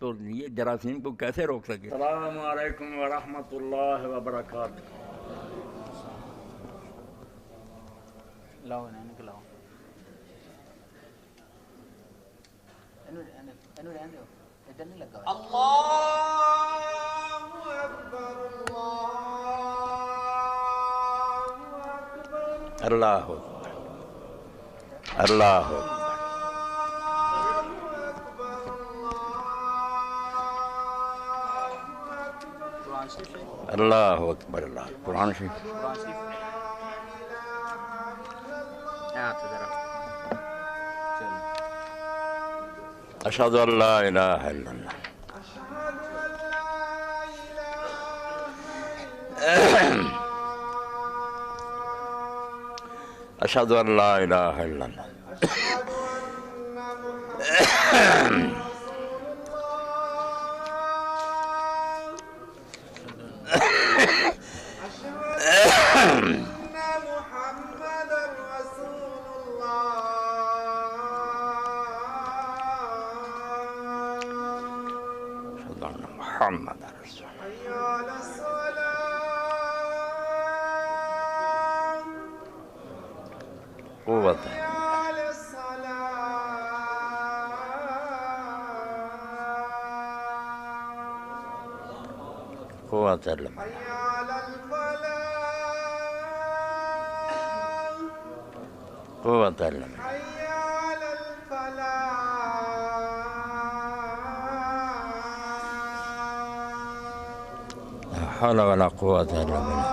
تو یہ جراثیم کو کیسے روک سکے؟ السلام علیکم ورحمۃ اللہ وبرکاتہ. لاؤ نکلاؤ رہنے دو ادھر نہیں لگا. اللہ اکبر اللہ اکبر اللہ اکبر اللہ اکبر. اللہ قرآن شریف اشہد ان لا الہ الا اللہ اشہد ان لا الہ الا اللہ محمد رسول قوت ہے قوت ہے قوت ہے حول ولا قوة إلا بالله.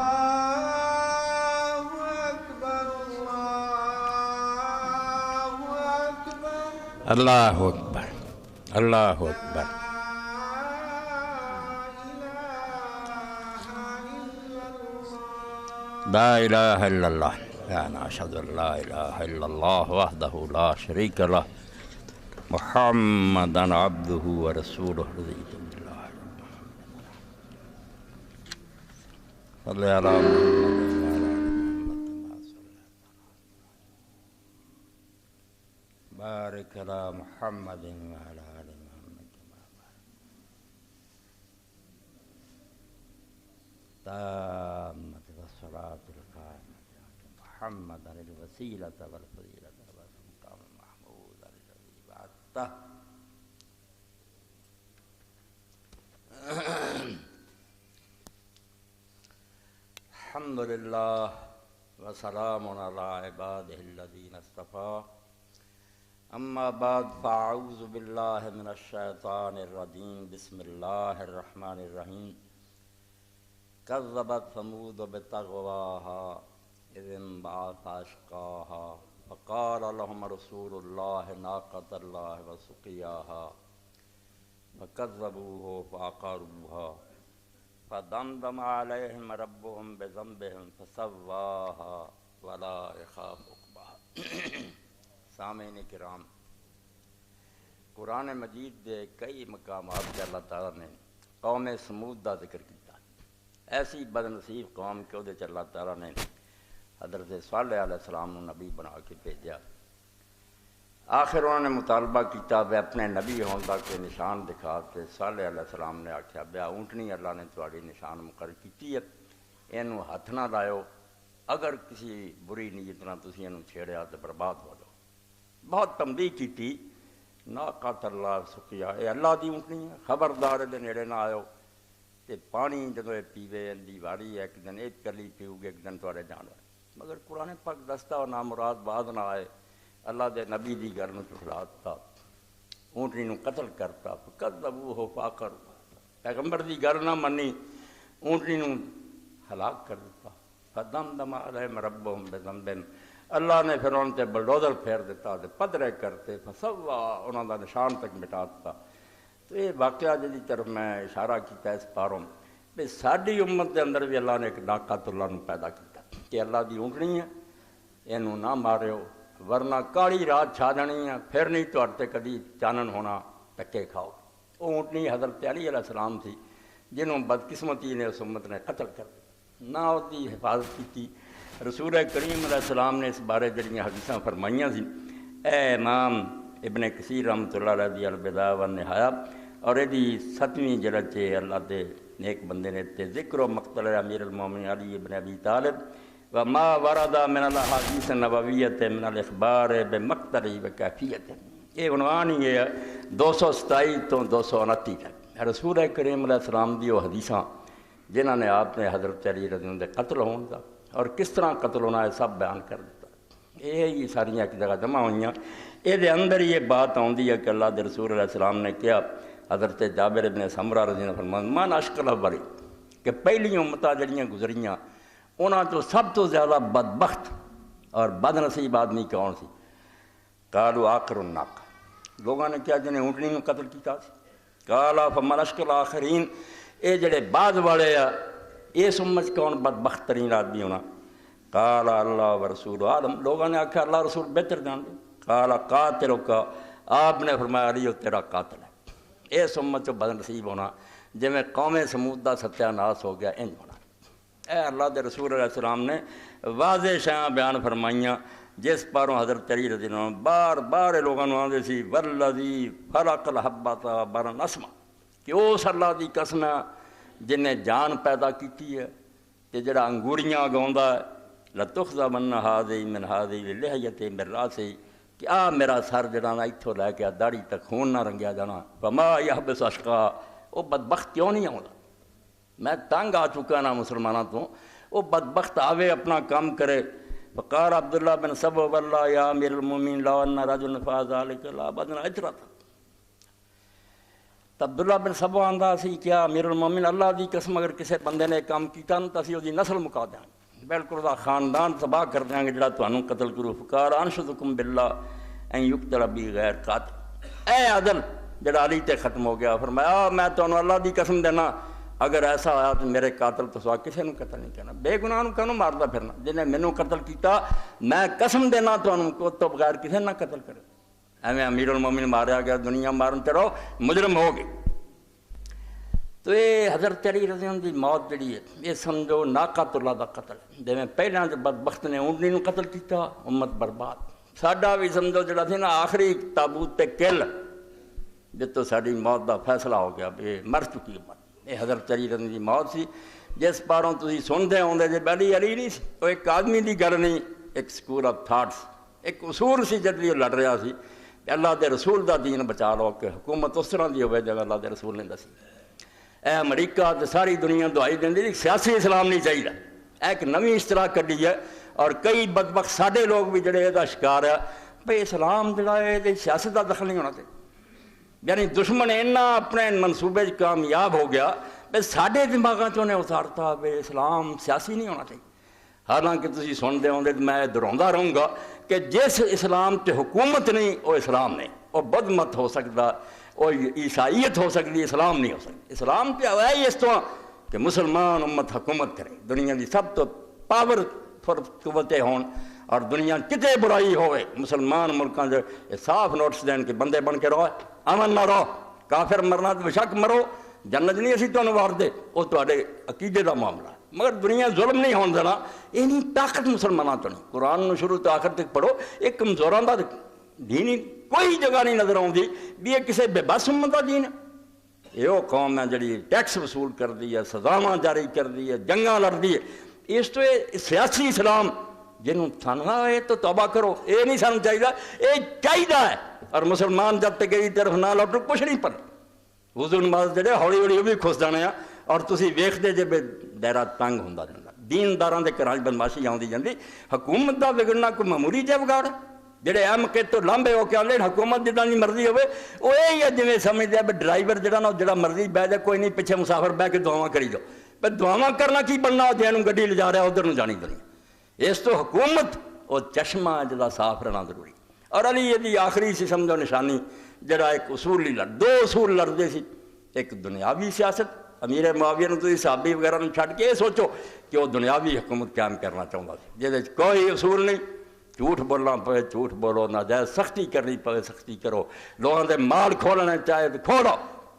اللہ اکبر اللہ اکبر. لا الہ الا اللہ انا اشہد ان لا الہ الا اللہ وحدہ لا شریک لہ محمدا عبدہ ورسولہ. رضیت باللہ صلی علی محمد بارک علی محمد وعلی آل محمد کما تامت والصلاة القائمة محمد الوسیلة والفضیلة والمقام المحمود الذی وعدتہ. الحمد للہ وسلام علی عبادہ الذین اصطفیٰ. اما بعد فاعوذ باللہ من الشیطان الرجیم. بسم اللہ الرحمن الرحیم. کذبت ثمود بطغواہا اذ انبعث اشقاہا فقال لهم رسول اللہ ناقۃ اللہ وسقیاہا فکذبوہ فعقروہا فدمدم علیہم ربهم بذنبهم فسواہا ولا یخاف عقباہا. سامعین کرام، قرآن مجید دے کئی مقامات کے اللہ تعالیٰ نے قوم سمود دا ذکر کیتا. ایسی بدنصیب قوم کہ وہ اللہ تعالیٰ نے حضرت صالح علیہ السلام کو نبی بنا کے بھیجا. آخر انہوں نے مطالبہ کیتا بے اپنے نبی ہوندہ کے نشان دکھا کے. صالح علیہ السلام نے آکھیا بیا اونٹنی اللہ نے تھوڑی نشان مقرر کیتی ہے، اینو ہاتھ نہ لائیو، اگر کسی بری نیت نہ تسی اینو چھیڑیا تو برباد ہو جاؤ. بہت تنبیہ کیتی. ناقۃ اللہ سقیا، اے اللہ دی اونٹنی ہے، خبردار دے نیڑے نہ آئیو. تے پانی جدو یہ پیوے اندی واری ہے، ایک دن ایک کلی پیو گے، ایک دن تھوڑے جانور. مگر قرآن پاک دستا و نامراد بعد نہ آئے. اللہ دے نبی دی گل نوں جھٹلاتا، اونٹنی نوں قتل کرتا. فکذبوہ فعقروہا، پیغمبر دی گل نہ منی، اونٹنی نوں ہلاک کر دیتا. فدمدم علیہم ربہم بذنبہم، اللہ نے پھر ان تے بلڈوزر پھیر دیتا تے پدرے کرتے. فسوا، انہوں دا نشان تک مٹا دیتا. تو یہ واقعہ جی طرف میں اشارہ کیتا اس پاروں بھی ساری امت دے اندر بھی اللہ نے ایک ناقۃ اللہ نوں پیدا کیتا کہ اللہ دی اونٹنی ہے، اینوں نہ ماریو ورنہ کالی رات چھا جانی ہے، پھر نہیں تو کدی چانن ہونا، ٹکے کھاؤ. وہ اونٹنی حضرت علی علیہ السلام تھی جنہوں بدقسمتی نے اس امت نے قتل کر دیا، نہ اس کی حفاظت کی. رسول کریم علیہ السلام نے اس بارے جڑیاں حدیثاں فرمائیاں سی. اے امام ابن کثیر رحمۃ اللہ علیہ دی البدایہ والنہایہ اور یہ 7ویں جلد سے اللہ دے نیک بندے نے تے ذکر و مقتل امیر المومنین علی ابن ابی طالب وما ورد من الاحادیث النبویۃ من الاخبار بمقتل وکیفیت. یہ عنوان ہی ہے 227 تو 229 تک رسول کریم علیہ السلام دی وہ حدیثاں جنہاں نے آپ نے حضرت علی رضی اللہ عنہ دے قتل ہون دا اور کس طرح قتل ہونا ہے سب بیان کر دیتا. یہ ساریاں ایک جگہ جمع ہوئیاں. یہ اندر یہ بات آتی ہے کہ اللہ دے رسول علیہ السلام نے کیا حضرت جابر ابن سمرہ رضی اللہ عنہ فرمایا من اشکل اولی کہ پہلی امتاں جڑیاں گزریاں انہاں تو سب تو زیادہ بدبخت اور بد نصیب آدمی کون سی؟ قالوا آخر الناقہ. لوگوں نے کیا جنہیں اونٹنی میں قتل کیتا سی. قالا فمن اشکل آخرین اے جڑے بعد والے آ یہ سمجھ کون بدبخت ترین آدمی ہونا؟ قالا اللہ و رسول عالم. لوگوں نے آکھا اللہ رسول بہتر جان دے. قالا قاتلک آپ نے فرمایا علی تیرا قاتل ہے. یہ سمجھ تو بد نصیب ہونا جی میں قوم سمود دا ستیہ ناس ہو گیا انج ہونا. اے اللہ دے رسول علیہ السلام نے واضح شیاں بیان فرمائیاں جس پاروں حضرت علی رضی اللہ عنہ بار بار لوگوں نے آندے سی والذی خلق الحبۃ برن اسما کہ اس اللہ دی قسم ہے جن نے جان پیدا کیتی ہے کہ جڑا انگوریاں گاوندا ہے لتخذبن ھذی من ھذی للحیۃ من راسی کہ آ میرا سر جڑا نا اتھوں لے کے داڑھی تک خون نہ رنگیا جانا. فما یحبس اشقا وہ بدبخت کیوں نہیں آਉਂدا؟ میں تنگ آ چکا نا مسلمانوں تو. وہ بدبخت آوے اپنا کام کرے. فقال عبداللہ بن سبع واللہ یا امیر المومنین لو ان رجل فعل ذلک لابدنا اجرۃ. عبداللہ بن سبع آندا سی کیا امیر المومنین اللہ دی قسم اگر کسی بندے نے کام کیتا نا تو اسی دی نسل مکا دیں گے بالکل دا خاندان تباہ کر دیں گے جڑا تانوں قتل کرو. فقال انشدکم باللہ ان یقتل بی غیر قاتل. اے عدل جڑا علی تے ختم ہو گیا. فرمایا میں تانوں اللہ دی قسم دینا اگر ایسا آیا تو میرے قاتل تو سوا کسی نے قتل نہیں کرنا. بے گناہ نوں کانوں ماردا پھرنا؟ جنہیں مینوں قتل کیتا میں قسم دینا تانوں کو تو بغیر کسی نہ قتل کرے. ایویں امیر المومنین ماریا گیا دنیا مارن تے رہو مجرم ہو گئے. تو یہ حضرت علی رضی اللہ عنہ دی موت جڑی ہے یہ سمجھو ناقۃ اللہ دا قتل. جویں پہلاں جو بدبخت نے اونٹنی نوں قتل کیتا امت برباد. ساڈا بھی سمجھو جڑا سی نا آخری تابوت تے کل جتوں ساڈی موت دا فیصلہ ہو گیا یہ مر چکی امت. یہ حضرت علی رضی اللہ عنہ دی موت سی جس پاروں تسی سنتے ہوندے جے پہلی علی نہیں سی. وہ ایک آدمی دی گل نہیں ایک سکول آف تھاٹس ایک اصول سی جدی لڑ رہا سی کہ اللہ دے رسول دا دین بچا لو کہ حکومت اس طرح دی ہوئے جگہ اللہ دے رسول نے دسی. اے امریکہ تے ساری دنیا دعائی دینی سیاسی اسلام نہیں چاہیے. ایک نویں اصطلاح کڈی ہے اور کئی بدبخت ساڈے لوگ بھی جڑے یہ شکار ہے بھئی اسلام جڑا ہے سیاست کا دخل نہیں ہونا چاہیے. یعنی دشمن اینا اپنے منصوبے کامیاب ہو گیا بھئی ساڈے دماغاں چوں نے اتارتا بھئی اسلام سیاسی نہیں ہونا چاہیے. حالانکہ تسی سنتے ہوندے میں دہراوندا رہوں گا کہ جس اسلام تے حکومت نہیں وہ اسلام نہیں. وہ بدھ مت ہو سکتا وہ عیسائیت ہو سکتی اسلام نہیں ہو سکتی. اسلام پہ ہے ہی اس طرح کہ مسلمان امت حکومت کرے دنیا کی سب تو پاور قوتیں ہون اور دنیا کتے برائی ہوئے مسلمان ملکوں سے صاف نوٹس دین کہ بندے بن کے رہو امن نہ رہو. کافر مرنا تو بشک مرو جنت نہیں اسی تمہیں وار دے وہ تھوڑے عقیدے کا معاملہ ہے. مگر دنیا ظلم نہیں ہون دینا یہ نہیں طاقت مسلمانوں تو نہیں. قرآن نو شروع تو آخر تک پڑھو ایک کمزوراں دا دین کوئی جگہ نہیں نظر آتی بھی یہ کسی بے بس امت کا دین ہے. یہ وہ قوم ہے جڑی ٹیکس وصول کر دی ہے سزاواں جاری کر دی ہے جنگاں لڑ دی ہے. اس تو سیاسی اسلام جنہوں تھانوا ہے تو توبہ کرو یہ نہیں سانوں چاہیے یہ چاہیے ہے. اور مسلمان جب تک یہ طرف نہ لوٹو کچھ نہیں پر وضو نماز جڑے ہولی ہولی وہ بھی خس جانے ہیں اور تسی ویکھدے جے بے دائرہ تنگ ہوندا جاندا. دینداراں دے گھراں بدماشی آندی جاندی. حکومت دا بگڑنا کوئی معمولی جہ بگاڑ جڑے ایم کے تو لمبے ہو کے آندے حکومت جداں دی مرضی ہوے وہ یہی ہے جویں سمجھدے بھی ڈرائیور جڑا نا جڑا مرضی بہ جائے کوئی نہیں پیچھے مسافر بہ کے دعاواں کری جاؤ. پر دعاواں کرنا کی بننا جنوں گڈی لے جا رہا ادھر نوں جانی دنیا. اس تو حکومت وہ چشمہ جدا صاف رہنا ضروری. اور علی یہ آخری سی سمجھو نشانی جڑا ایک اصول نہیں لڑ دو اصول لڑتے سی. ایک دنیاوی سیاست امیر معاویہ نے صحابی وغیرہ نے چھڈ کے یہ سوچو کہ وہ دنیاوی حکومت قائم کرنا چاہتا سی جہد کوئی اصول نہیں. جھوٹ بولنا پوے جھوٹ بولو ناجائز سختی کرنی پوے سختی کرو لوگوں دے مال کھولنا چاہے تو کھولو.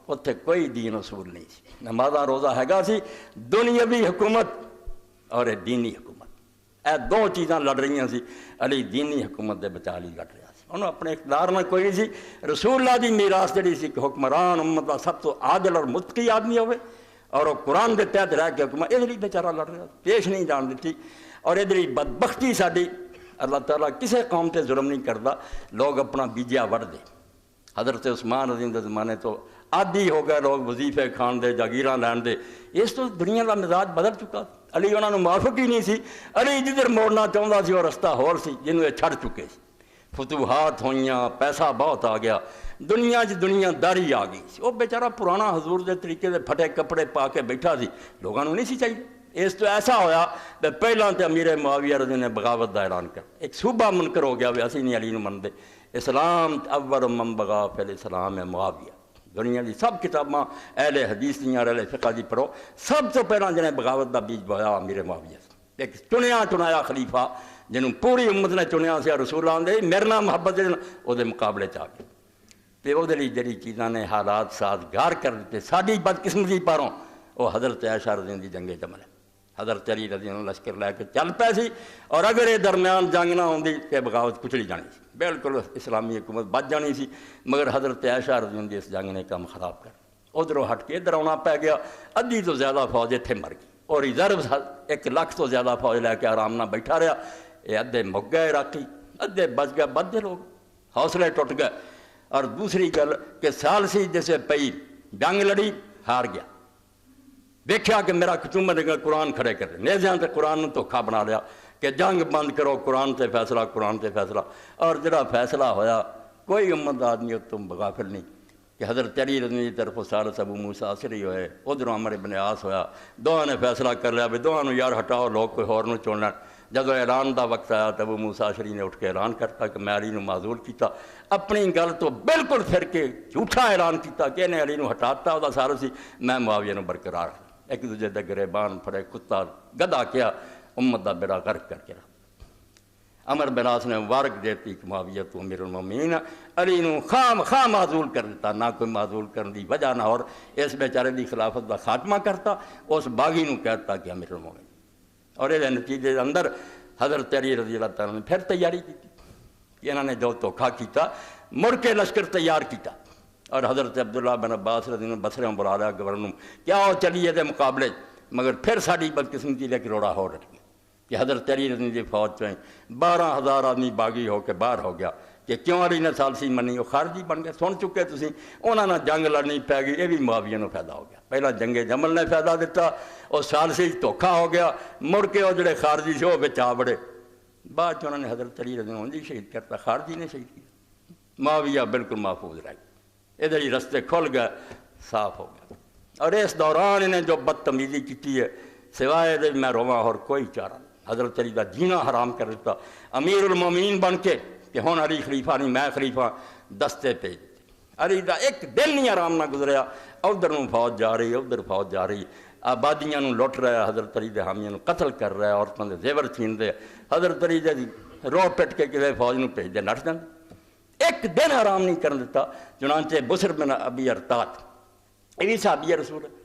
اتنے کوئی دین اصول نہیں سی. نمازاں روزہ ہیگا سی دنیاوی حکومت اور دینی حکومت. اے دو چیزاں لڑ رہی سی. علی دینی حکومت دے بچا لی لڑ رہا سی. انہوں اپنے اقتدار میں کوئی نہیں سی. رسول اللہ دی میراث جڑی سی کہ حکمران امت دا سب تو عادل اور متقی آدمی ہوئے اور وہ قرآن دے تحت رہ کے حکومت ادھر بیچارہ لڑ رہا پیش نہیں جان دیتی. اور ادھر بدبختی ساری اللہ تعالیٰ کسے قوم تے ظلم نہیں کرتا, لوگ اپنا بیجیا وڑ دے. حضرت عثمان رضی اللہ زمانے تو عادی ہو گئے لوگ وظیفے کھان دے جاگیراں لین دے. اس تو دنیا کا مزاج بدل چکا. علی انہوں نے موافق ہی نہیں سی. علی جدھر موڑنا چاہتا سی وہ رستہ ہور سی جنہوں یہ چھڑ چکے سی. فتوحات ہوئیاں, پیسہ بہت آ گیا, دنیا داری آ گئی. وہ بیچارہ پرانا حضور دے طریقے دے پھٹے کپڑے پا کے بیٹھا سی, لوگوں نے نہیں سی چاہیے. اس تو ایسا ہویا کہ پہلاں تے امیر معاویہ رضی نے بغاوت دا اعلان کر ایک صوبہ منکر ہو گیا. اسی نہیں علی نو منتے. اسلام اول من بغا فی الاسلام ہے معاویہ. دنیا دی سب کتاباں اہل حدیث دیاں اہل فقہ دی پڑھو, سب تو پہلاں جنہیں بغاوت دا بیج بویا امیر معاویہ. ایک چنایا خلیفہ جنہوں پوری امت نے چنیا سی, رسول اللہ دے میرے نام محبت وہ دے مقابلے چ آ گئے. تے وہ دلی جڑی چیزاں نے حالات سازگار کر دیتے ساری بدقسمتی پاروں, وہ حضرت عائشہ رضی اللہ دی جنگ جمل ہے. حضرت علی رضی اللہ لشکر لے کے چل پے سی, اور اگر یہ درمیان جنگ نہ ہوندی کہ بغاوت کچلی جانی سی, بالکل اسلامی حکومت بچ جانی سی. مگر حضرت عائشہ رضی اللہ اس جنگ نے کام خراب کر, ادھروں ہٹ کے ادھر آنا پی گیا. ادھی تو زیادہ فوج اتنے مر گئی, اور ریزرو 1 لاکھ تو زیادہ فوج لے کے آرام نہ بیٹھا رہا. یہ ادھے مک گئے عراقی, ادھے بچ گئے, بدھے لوگ حوصلے ٹوٹ گئے. اور دوسری گل کہ سالسی جسے پئی جنگ لڑی ہار گیا, دیکھا کہ میرا حکومت نے قرآن کھڑے کر نیزیاں تے قرآن نے دھوکھا بنا لیا کہ جنگ بند کرو, قرآن تے فیصلہ, قرآن تے فیصلہ. اور جڑا فیصلہ ہویا کوئی امت آدمی تم بغافل نہیں کہ حضرت علی رضی اللہ کی طرف سالس ابو موسیٰ عصری ہوئے, ادھروں عمر بن عاص ہویا. دونوں نے فیصلہ کر لیا بھی دونوں یار ہٹاؤ, لوگ کوئی ہور نو چن لین. جب اعلان دا وقت آیا تو ابو موسیٰ عشری نے اٹھ کے اعلان کرتا کہ میں علی نو معذور کیتا. اپنی گل تو بالکل پھر کے جھوٹا اعلان کیتا کہ انہیں علی نو ہٹاتا, وہ سارا سی میں معاویہ نو برقرار رکھا. ایک دوجے دے گریبان پھڑے, کتا گدا کیا, امت دا بیڑا غرق کر کے رکھا. عمر بن عاص نے مبارک دیتی کہ معاویہ تو امیر المومنین, علی نو خام معذول کر دیتا, نہ کوئی معذول کرنے دی وجہ نہ, اور اس بیچارے دی خلافت دا خاتمہ کرتا, اس باغی نو کہتا کہ امیر المومنین. اور یہ نتیجے اندر حضرت علی رضی اللہ تعالیٰ نے پھر تیاری کی کہ انہوں نے جو دھوکھا کیتا مڑ کے لشکر تیار کیتا. اور حضرت عبداللہ بن عباس رضی اللہ بسروں بلا لیا گورنر کیا ہو چلیے دے مقابلے. مگر پھر ساری بدقسمتی لے کے روڑا ہو رہی کہ حضرت علی رضی اللہ فوج چویں 12,000 آدمی باغی ہو کے باہر ہو گیا کہ کیوں علی نے سالسی منی, وہ خارجی بن گئے. سن چکے تسی انہوں نے جنگ لڑنی پی گئی, یہ بھی معاویہ نو فائدہ ہو گیا. پہلا جنگ جمل نے فائدہ دیتا, اور سالسی دھوکھا ہو گیا, مڑ کے وہ جڑے خارجی سے وہ بچ آ بڑے. بعد انہوں نے حضرت علی رضی اللہ شہید کرتا, خارجی نے شہید کیا. معاویہ بالکل محفوظ رہ گیا, ادھر ہی رستے کھل گئے, صاف ہو گیا. اور اس دوران انہیں جو بدتمیزی کی ہے سوائے دے میں رواں اور کوئی چارہ نہیں. حضرت علی دا جینا حرام کر دیتا, امیر المومنین بن کے کہ ہون علی خلیفہ نہیں میں خلیفہ, دستے پہ علی دا ایک دن نہیں آرام نہ گزریا. ادھر نو فوج جا رہی, ادھر فوج جا رہی, آبادیاں نو لٹ رہا, حضرت علی دے حامیاں نو قتل کر رہا, عورتوں دے زیور چھین دے. حضرت علی دے رو پٹ کے کسی فوج نو بھیج دے, نٹ جاندے. ایک دن آرام نہیں کرن دیتا. چنانچہ بسر بن ابی ارطاط یہ بھی صحابی رسول ہے,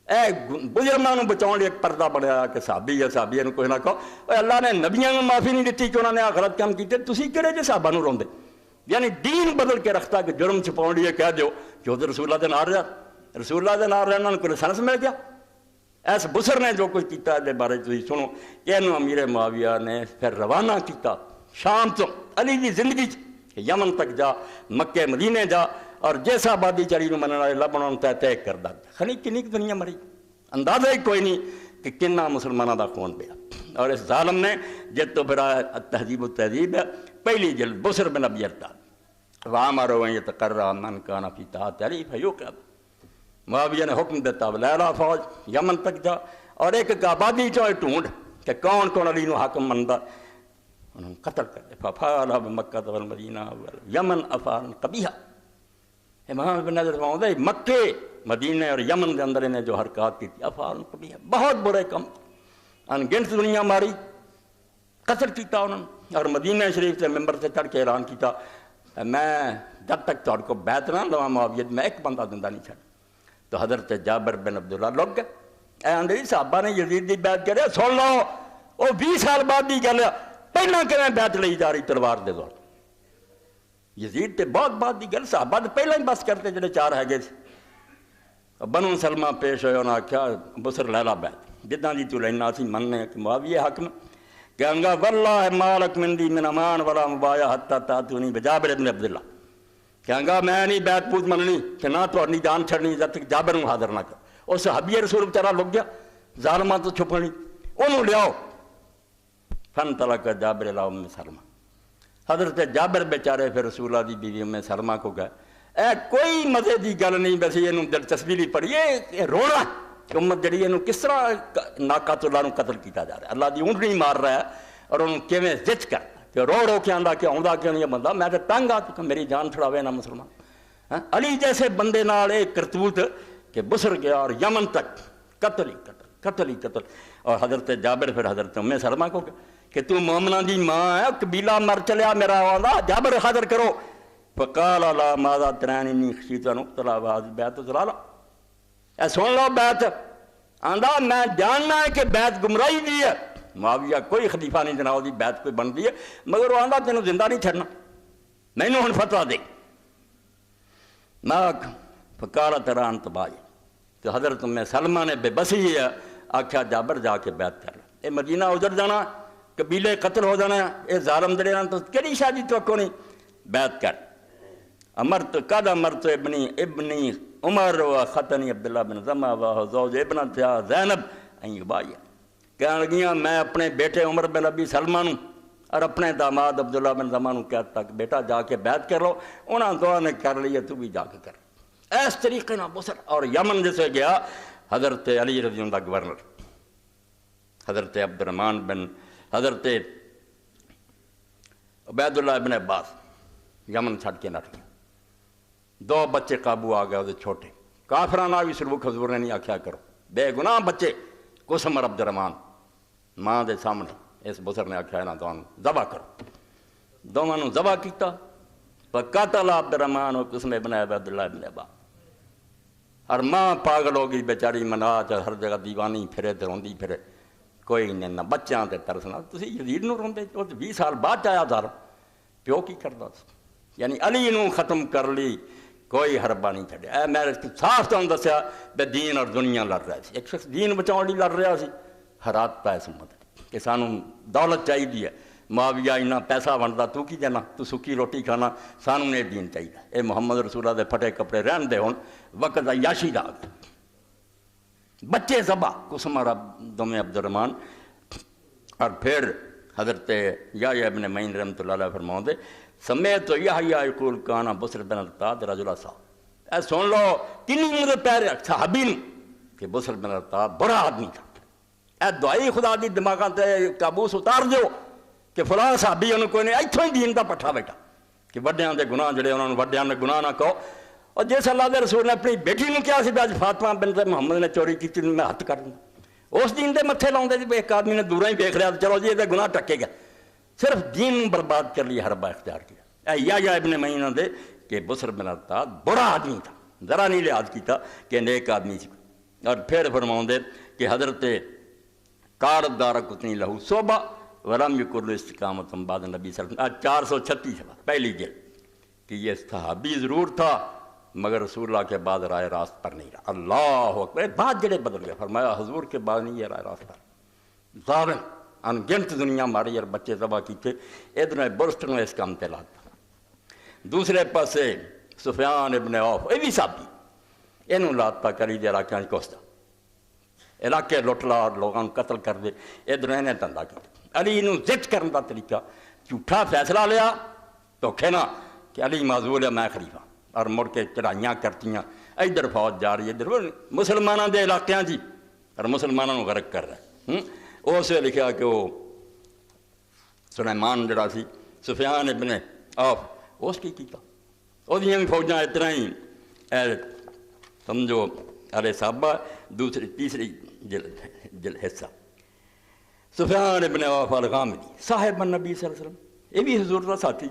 اے بزرگاں نو بچاؤ ایک پردہ بنایا کہ صحابی ہے, صحابی نو کچھ نہ کہو. اللہ نے نبیاں نو معافی نہیں دیتی کہ انہوں نے غلط کام کیتے, تسی کہڑے جے صحابہ نو روندے. یعنی دین بدل کے رکھتا کہ جرم چھپاؤ لیے کہہ دیو کہ ادھر رسول اللہ دے نال رہا, رسول اللہ دے نال رہنا کو لائسنس مل گیا. ایس بسر نے جو کچھ کیتا دے بارے تسی سنو. یہ امیر معاویہ نے پھر روانہ کیتا شام تو علی دی زندگی کہ یمن تک جا, مکے مدینے جا, اور جیسا آبادی چلی نو مننا لبنا طے کر دا. خنی کنی دنیا مری, اندازہ ہی کوئی نہیں کہ کنہ مسلمانوں دا خون پیا. اور اس ظالم نے جت تو پھر تہذیب و تہذیب ہے پہلی جلد بسر بن ابی ارطاط, وَامَرُوا أَن يَتَقَرَّأَ مَنْ كَانَ فِي طَاعَةِ عَلِيٍّ فَيُقَتَلْ. معاویہ نے حکم دیتا لیلا فوج یمن تک جا, اور ایک آبادی چوئے ڈھونڈ کہ کون کون علی نو حاکم مندا, انہوں نے قتل کر دے. فَفَعَلَ بِمَكَّةَ وَالْمَدِينَةِ وَالْيَمَنَ أَفْعَالًا قَبِيحًا. امام ابن نظر فرماتا ہے مکے مدینے اور یمن کے اندر انہیں جو حرکات کی تھی افعال قبیحہ, بہت برے کم, ان گنت دنیا ماری, قتل کیتا انہوں نے. اور مدینہ شریف سے ممبر سے چڑھ کے اعلان کیتا میں جب تک تہاڈے کو بیعت نہ لواں معاویہ میں ایک بندہ زندہ نہیں چھڈ. تو حضرت جابر بن عبداللہ لوگ گئے, اے آندے صحابہ نے یزید دی بیعت کرے, سن لو وہ 20 سال بعد دی گل ہے, پہلا کیویں بیعت لئی جا رہی تلوار دے دور. یزید تے بہت بات دی گل صحابہ تے پہلے ہی بس کرتے جڑے 4 ہے گئے سی. بنو سلمہ پیش ہوئے انہاں آکھیا بسر لیلا بیت جداں دی تو لینا سی مننے کہ معاویہ حاکم کہنگا واللہ مالک من دی من امان ولا مبایا حتی تاتونی بجابر ابن عبداللہ کہنگا میں نہیں بیت پوت مننی کہ نہ تو اپنی جان چھڑنی جب تک جابر نو حاضر نہ کر. اس حبیب رسول بیچارہ لگ گیا ظالماں تو چھپنی انہوں لیاؤ فن طلق جابر اللہ ام سلمہ. حضرت جابر بیچارے پھر رسول اللہ دی بیوی ام سلمہ کو گئے. کوئی مزے دی گل نہیں ویسے یہ دلچسپی نہیں پڑی یہ رونا کہ امت جڑی یہ کس طرح ناقات اللہ نو قتل کیتا جا رہا ہے اللہ دی اونٹنی مار رہا ہے اور انہوں کیویں زچ کر کہ رو رو کے آندا کہ آندا کیوں نہیں بندہ میں تو تنگ آ چکا میری جان چھڑاوے نہ مسلمان. علی جیسے بندے نال ایک کرتوت کہ بسر گیا اور یمن تک قتل ہی قتل قتل ہی قتل. اور حضرت جابر پھر حضرت ام سلمہ کو کہ تو مومنہ دی ماں ہے قبیلہ مر چلیا میرا آندا جابر حاضر کرو. فقال لا ماذا ترانی انی خشیت ان اقتل بهذه البیت ضلالا. اے سن لو بیت آندا میں جاننا ہے کہ بیت گمراہی دی ہے. معاویہ کوئی خلیفہ نہیں جناب دی بیت کوئی بن دی ہے مگر وہ آندا تینوں زندہ نہیں چھڑنا مینوں ہن فتویٰ دے. میں فقال ترى انت بائی تو حضرت ام سلمہ نے بے بسی ہے آکھیا جابر جا کے بیت کر اے مدینہ اجڑ جانا قبیلے قتل ہو جانا اے ظالم جڑے تو کیڑی شادی توقع نہیں بیت کر. امرت قد امرت ابنی عمر و خطنی عبداللہ بن زمہ و زوج ابنت زینب این یبایا. کہنے لگیاں میں اپنے بیٹے عمر بن ابی سلمہ نوں اور اپنے داماد عبداللہ بن زمہ نوں کہتا کہ بیٹا جا کے بیعت کر لو. انہاں دعا نے کر لی ہے تو بھی جا کے کر. اس طریقے نہ بسر. اور یمن جیسے گیا حضرت علی رضی اللہ عنہ گورنر حضرت عبد الرحمن بن حضرت عبید اللہ بن عباس یمن چھڑ کے نٹ گیا. 2 بچے قابو آ گئے وہ چھوٹے کافرانہ بھی سلوک حضور نے نہیں آکھیا کرو بے گناہ بچے قسم عبد الرحمن ماں دے سامنے اس بزرگ نے آکھیا نا دونوں ذبح کرو. دونوں نے ذبح کیتا فقتل عبد الرحمن و قسم ابن عبید اللہ ابن عباس. اور ماں پاگل ہو گئی بیچاری منا ہر جگہ دیوانی پھرے تے روندی پھرے کوئی نہ بچیاں تے ترسنا. تسی یزید نو روندے 20 سال بعد آیا دار پیو کی کردا یعنی علی نو ختم کر لی کوئی حربہ نہیں چھڑیا. میں صاف تو دسیا بے دین اور دنیا لڑ رہا سی. ایک شخص دین بچاؤ لئی لڑ رہا سی حرات پہ سمت کہ سانوں دولت چاہیے معاویہ اتنا پیسہ بنتا تو کی دینا تو سکی روٹی کھانا سانوں نے دین چاہیے. اے محمد رسول اللہ دے پھٹے کپڑے رہن دے ہون وقت عیاشی دا بچے ذبح قسم دم عبد الرحمن. اور پھر حضرت یحییٰ ابن معین رحمۃ اللہ علیہ فرماؤں دے سمیت یحییٰ یقول کانا بسر بن الطاد رجلا صاحب. اے سن لو کنی مجھے پیر صحابی نے کہ بسر بن الطاد بڑا آدمی تھا. اے دعائی خدا دی دماغاں تے قابوس اتار دیو کہ فلاں صحابی انہوں کوئی نہیں ایتھوں ہی دین دا پٹھا بیٹا کہ وڈیاں دے گناہ جڑے انہوں نے وڈیاں دے گناہ نہ کہو. اور جس اللہ دے رسول نے اپنی بیٹی نے کیا سی بھی اج فاطمہ بنت محمد نے چوری کی میں ہتھ کر دوں اس دین دے متھے لاؤندے جی ایک آدمی نے دوروں ہی دیکھ لیا چلو جی یہ گناہ ٹکے گا. صرف دین برباد کر لیا حربہ اختیار کیا. اے یحییٰ ابن معین دے کہ بسر بن الطاد بڑا آدمی تھا ذرا نہیں لحاظ کیتا کہ نیک آدمی سی. اور پھر فرماؤں دے کہ حضرت کارب دارقطنی لہو صوبہ ولم یکن استقامت بعد نبی صلی اللہ علیہ وسلم 436 پہلی جلد کہ یہ صحابی ضرور تھا مگر رسول اللہ کے بعد رائے راست پر نہیں رہا. اللہ اکبر بات جڑے بدل گیا فرمایا حضور کے بعد نہیں یہ رائے راست پر ظالم ان گنت دنیا ماری اور بچے ذبح کیتے ادھر برسٹ نے اس کام تے لاتا. دوسرے پاسے سفیان ابن عوف یہ بھی صحابی انہوں لاتا کری دے علاقے کوستا علاقے لٹ لا اور لوگوں قتل کر دے ادھر انہیں دھندا کیتا. علی نو ضد کرنے کا طریقہ جھوٹا فیصلہ لیا دھوکھے نہ کہ علی معذور ہے میں خلیفہ اور مڑ کے چڑھائیاں کرتیاں ادھر فوج جا رہی ہے ادھر مسلمانوں دے علاقیاں جی اور مسلمانوں کو غرق کر رہا ہے. اس نے لکھا کہ وہ سلیمان جڑا سی سفیان ابن عوف اس کی کیتا وہ بھی فوجاں اتنا ہی سمجھو ارے صحابہ دوسری تیسری جل حصہ سفیان ابن عوف الغامدی صاحب النبی صلی اللہ علیہ وسلم یہ بھی حضور کا ساتھی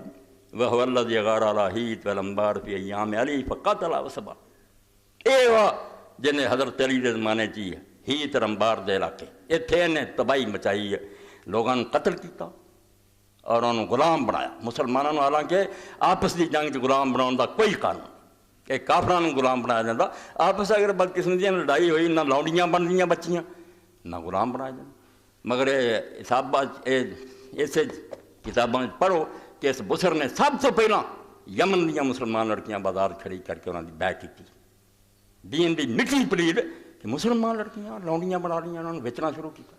وہ الذی غار علی ہیت والانبار فی ایام علی فقتل وصبا. اے وا جن حضرت علی دے زمانے چی ہیت اور انبار دے علاقے اتنے نے تباہی مچائی ہے لوگوں نے قتل کیتا اور انہوں غلام بنایا مسلمانوں نے، حالانکہ آپس کی جنگ غلام بناؤ کا کوئی قانون کہ کافران غلام بنایا جاتا، آپس اگر بدقسمتی لڑائی ہوئی نہ لونڈیاں بنتی بچیاں نہ غلام بنایا جاتا، مگر حساب اس کتابوں پڑھو کہ اس بسر نے سب تو پہلا یمن دیا مسلمان لڑکیاں بازار کھڑی کر کے انہوں نے بیع کی دین دی مٹی پلیت کہ مسلمان لڑکیاں لونڈیاں بنا رہی انہوں نے بیچنا شروع کیا،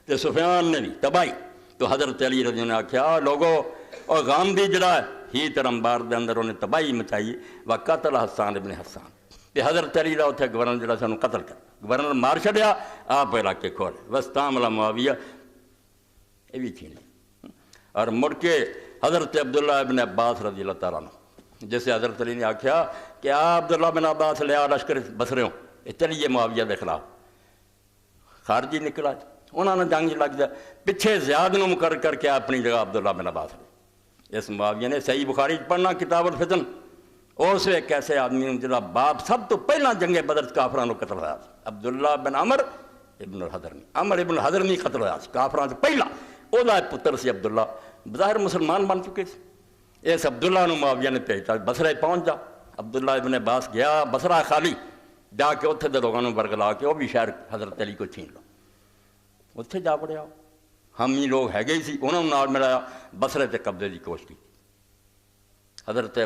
تو سفیان نے بھی تباہی، تو حضرت علی رضی اللہ عنہ نے آخیا لوگو اور غامدی جڑا ہے ہی ترمبار دے اندر انہیں تباہی مچائی وقتل حسان ابن حسان، تے حضرت علی دا اتنے گورنر جڑا سانو قتل کر گورنر مار چھڑیا آپ علاقے کھول وستعمل معاویہ یہ بھی چھین لی، اور مڑ کے حضرت عبداللہ ابن عباس رضی اللہ تعالیٰ عنہ جیسے حضرت علی نے آخیا کہ آپ عبداللہ بن عباس لیا لشکر بسرے ہوں چلیے معاویہ کے خلاف، خارجی نکلا انہوں نے جنگ لگ جائے پچھے زیاد نو مقرر کر کے اپنی جگہ عبداللہ بن عباس نے، اس معاویہ نے صحیح بخاری پڑھنا کتاب الفتن، اس ایک ایسے آدمی جہاں باپ سب تو پہلا جنگ بدر کافران کو قتل ہوا، عبداللہ بن عمر ابن الحضرمی، عمر ابن الحضرمی قتل ہوا کافران سے پہلا، وہ پتر سی عبداللہ بظاہر مسلمان بن چکے سے، اس عبداللہ نے معاویہ نے بھیجا بصرہ پہنچ جا، عبداللہ ابن عباس گیا بصرہ خالی جا کے اتنے دے لوگوں نے برگلا کے وہ بھی شہر حضرت علی کو چھین لو، اتنے جا پڑیا ہم ہی لوگ ہے گئی سی انہوں نے نال ملایا بصرے تے قبضے کی کوشش کی، حضرت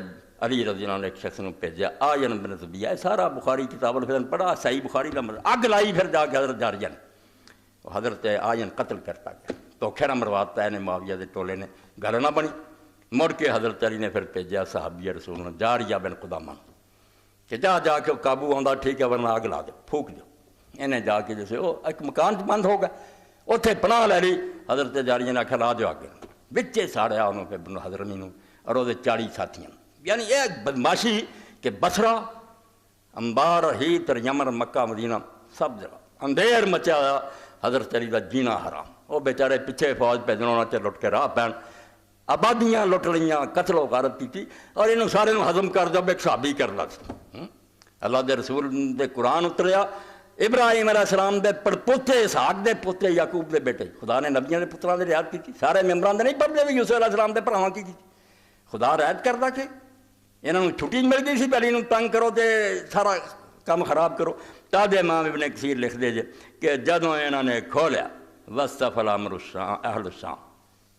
علی رضی اللہ عنہ نے ایک شخص نے بھیجا آین بن زبیہ سارا بخاری کتاب الفتن پڑھا صحیح بخاری کا مطلب اگ لائی پھر جا کے حضرت جاریہ نے حضرت آین قتل کرتا گیا تو کھیرا مرواتا ہے معاویہ دے ٹولے نے گل نہ بنی، مڑ کے حضرت علی نے پھر بھیجا صحابی رسول نے جاریہ بن قدامہ کہ جا کے قابو آندا ٹھیک ہے ورنہ اگ لا دو پھونک دو، انہیں جا کے جیسے وہ ایک مکان بند ہو گیا اتنے پناہ لے لی، حضرت جاریہ نے آخیا لا دو آگے بچے ساڑیا انہوں پہ ابن حضرمی اور وہ 40 ساتھیاں، یعنی یہ بدماشی کہ بصرہ انبار ہیت یمن مکہ مدینہ سب جگہ اندھیر مچا حضرت علی دا جینا حرام، وہ بیچارے پیچھے فوج بھیجنا چ لٹ کے راہ پین آبادیاں لٹ لیاں قتل و غارت کی اور انہوں سارے ہضم کر جب ایک صحابی کرنا سی، اللہ دے رسول دے قرآن اتریا ابراہیم علیہ السلام دے پڑپوتے اسحاق دے پوتے یعقوب دے بیٹے، خدا نے نبیاں دے پتراں دے رعایت کی سارے ممبران دے نہیں پڑھتے بھی یوسف علیہ السلام دے بھراواں کی خدا رعایت کردا کہ انہوں نے چھٹی مل گئی سی پہلے انہوں تنگ کرو تے سارا کام خراب کرو، تاد امام ابن کثیر لکھ دے جے کہ جدوں انہوں نے کھولیا وصطفى الامر اہل الشام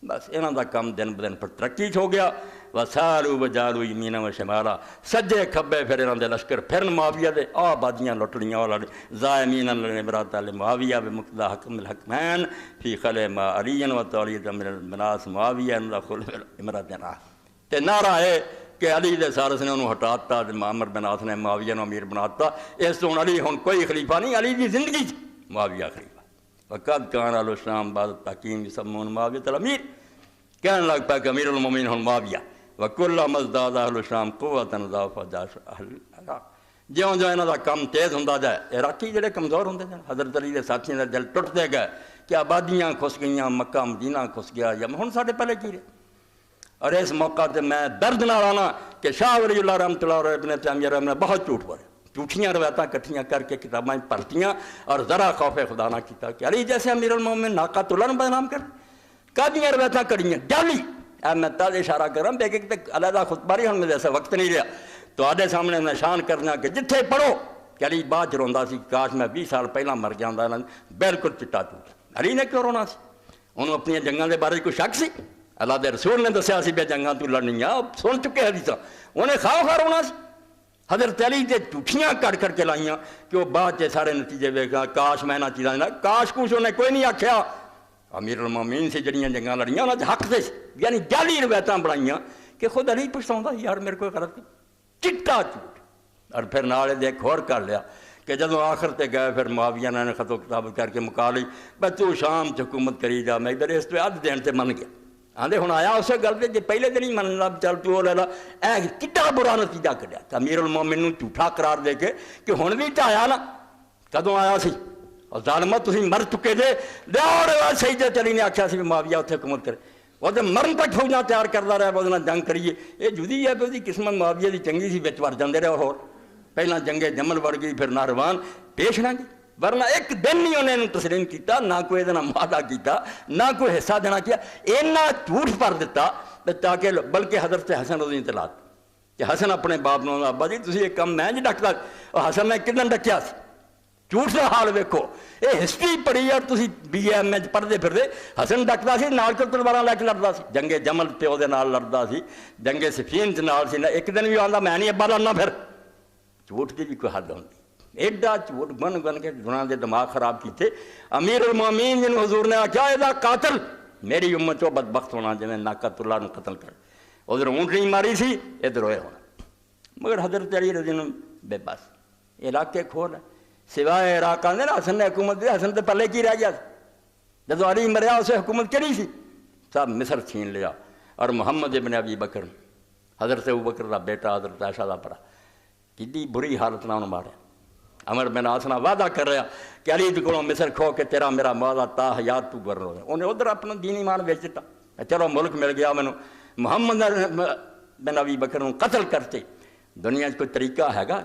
بس انہوں دا کام دن بدن پر ترقی ہو گیا، وسالوا وجالوا یمینا و شمالا سجے کھبے پھر انہوں دے لشکر پھر معاویہ دے آبادیاں لٹ لیاں اور زائمین العبرات لمعاویہ بمقتضى حکم الحکمین فی خلع ما علی و تولیت من المناس معاویہ دخل امراتنا، تے نعرہ ہے کہ علی دے سارس نے انہوں ہٹاتا عمر بن عاص نے معاویہ نے امیر بناتا، اس تو علی ہن کوئی خلیفہ نہیں، علی دی زندگی معاویہ خلیفہ، وقد کان اہل الشام بعد التحکیم یسمون معاویہ الامیر، کہنے لگ پا کہ امیر المومنین ہن معاویہ، وکلما ازداد اہل الشام قوۃ ضعف جیش اہل العراق، جیوں جو انہاں دا کم تیز ہوندا جائے عراقی جڑے کمزور ہوندے جان، حضرت علی دے ساتھیاں دے دل ٹوٹتے گئے کہ آبادیاں کھس گئیاں، مکہ مدینہ کھس گیا، یا ہن ساڈے پہلے کی رہے، اور اس موقع تے میں درد نال آنا کہ شاہ ولی اللہ رحمۃ اللہ علیہ ابن تیمیہ رحمۃ اللہ بہت جھوٹ بولے، جھوٹیاں روایتاں کٹھیاں کر کے کتاباں پڑھتیاں اور ذرا خوف خدا نہ کیتا کہ علی جیسے امیر المومنین ناقۃ اللہ نے بدنام کر کادیاں روایتاں کڑیاں ڈالی، میں تازہ اشارہ کر رہا ہوں دیکھ ایک علیحدہ خطبہ رہی ہوں میں جیسا وقت نہیں رہا تو آدھے سامنے نشان کرنا کہ جتھے پڑھو کہ علی بعد چ روندا سی کاش میں 20 سال پہلا مر جاندا، بالکل چٹا چوٹ، علی نے کیوں رونا سی؟ انہوں اپنی جنگاں دے بارے کوئی شک سی؟ اللہ دے رسول نے دسیا سی بے جنگاں تو لڑنیاں سن چکے حدیثاں، انہیں خواہ ہونا سی، حضرت علی تے جھوٹیاں کر کے لائیاں کہ وہ بعد چ سارے نتیجے ویکھا کاش میں نہ چیزاں کاش کچھ انہیں کوئی نہیں آکھیا، امیر المومنین سے جڑیاں جنگاں لڑیاں انہاں دے حق تے یعنی جعلی روایتاں بنائیاں کہ خود علی پچھتاوندا یار میرے کوئی غلط چٹا چوٹ، اور پھر نالے دے ایک ہور کر لیا کہ جدوں آخر تے گئے پھر معاویہ نے خط و کتاب کر کے مکا لی بھائی تو شام چ حکومت کری جا، میں ادھر اس تو ادھ دین تے من گیا، آندے ہن آیا اسے گل تے جے پہلے دن ہی من لا چل تو لے لا، اے کڈا برا نتیجہ کڈیا تے امیر المومنین نوں جھوٹا قرار دے کے کہ ہن بھی ٹایا نا، کدوں آیا سی اور ظالمہ تسی مر چکے جے، اور سیدہ علی نے آکھیا سی معاویہ اتنے حکومت کرے، وہ تو مرن تک فوجاں تیار کرتا رہا وہ جنگ کریے، یہ جدی ہے کہ قسمت معاویہ دی چنگی سی بچ وڑ جاندے رہے، اور پہلا جنگ جمل وڑ گئی پھر نہروان پیش نہ گئی، ورنہ ایک دن نہیں انہیں تسلیم کیتا، نہ کوئی دن معاہدہ کیتا، نہ کوئی حصہ دینا کیا، اینا جھوٹ پر دیتا تاکہ بلکہ حضرت حسن رضی اطلاعات کہ حسن اپنے باپ نو ابا جی تسی ایک کم میں جی ڈکتا، حسن نے کدن ڈکیا سی، جھوٹ دا حال ویکھو، یہ ہسٹری پڑھی اور تسی بی اے ایم ایچ پڑھتے پھرتے، حسن ڈکتا سی نال کے تلواراں لے کے لڑدا سی، جنگ جمل پیو دے نال لڑدا سی، جنگ صفین دے نال سی، ایک دن بھی آندا میں نہیں ابا لڑنا، پھر جھوٹ دی بھی کوئی حد ہوندی، ایڈا جھوٹ بن بن کے جنہاں دے دماغ خراب کیتے۔ امیر المومنین جن حضور نے آکھیا اے دا قاتل میری امت چو بدبخت ہونا جویں ناقۃ اللہ نو قتل کر، ادھر اونٹنی ماری سی ادھر ہوئے ہونا، مگر حضرت علی رضی اللہ عنہ بے بس علاقے کھول ہے سوائے عراق آندے نا حسن نے حکومت دی، حسن تے پلے کی رہ گیا، جدو علی مریا اسے حکومت کری سی، سب مصر چھین لیا، اور محمد ابن ابی بکر حضرت ابو بکر دا بیٹا حضرت عائشہ دا پڑا کتنی بری حالت نہ انہوں مارے۔ عمر بن عاص نہ وعدہ کر رہا کہ علی دے کولوں مصر کھو کے تیرا میرا معاہدہ تا حیات تو گورنر ہو، انہیں ادھر اپنا دین ایمان بیچ دیتا، چلو ملک مل گیا مینوں، محمد بن ابی بکر نوں قتل کرتے، دنیا کوئی طریقہ ہے گا؟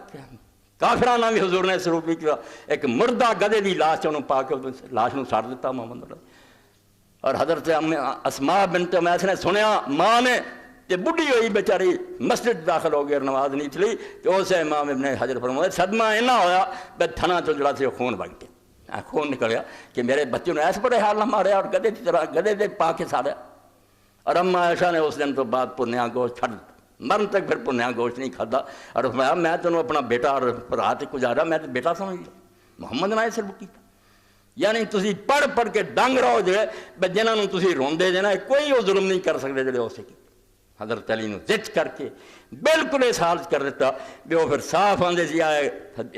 کافرانہ بھی حضور نے سلوک بھی کیا، ایک مردہ گدے دی لاش انہوں پا کے لاش نوں ساڑ دیتا محمد، اور حضرت اسماء بنت امیس نے سنیا ماں نے تے بڑھی ہوئی بیچاری مسجد داخل ہو گئی نماز نہیں چلی، تو اسے امام ابن حجر فرمایا صدمہ اینا ہویا بے تھنا تو جڑا سے خون بن گیا، خون نکل گیا کہ میرے بچوں نے ایسے بڑے حال نہ مارے اور گدے کی طرح گدے دے پا کے سارے، اور اما عائشہ نے اس دن تو بعد پنیا گوشت چھڑ دیتا، مرن تک پھر پنیا گوشت نہیں کھادا، اور فرمایا میں تینوں اپنا بیٹا اور رات گزارا، میں تو بیٹا سمجھ لیا، محمد نے ایسے کیتا، یعنی تسی پڑھ پڑھ کے ڈنگ رہو جے بے جنہاں نوں تسی روندے جے نا کوئی وہ ظلم نہیں کر سکتے جڑے اسے کی، حضرت علی نو زد کر کے بالکل اس حالت کر دیتا بھی وہ پھر صاف آندے سی آئے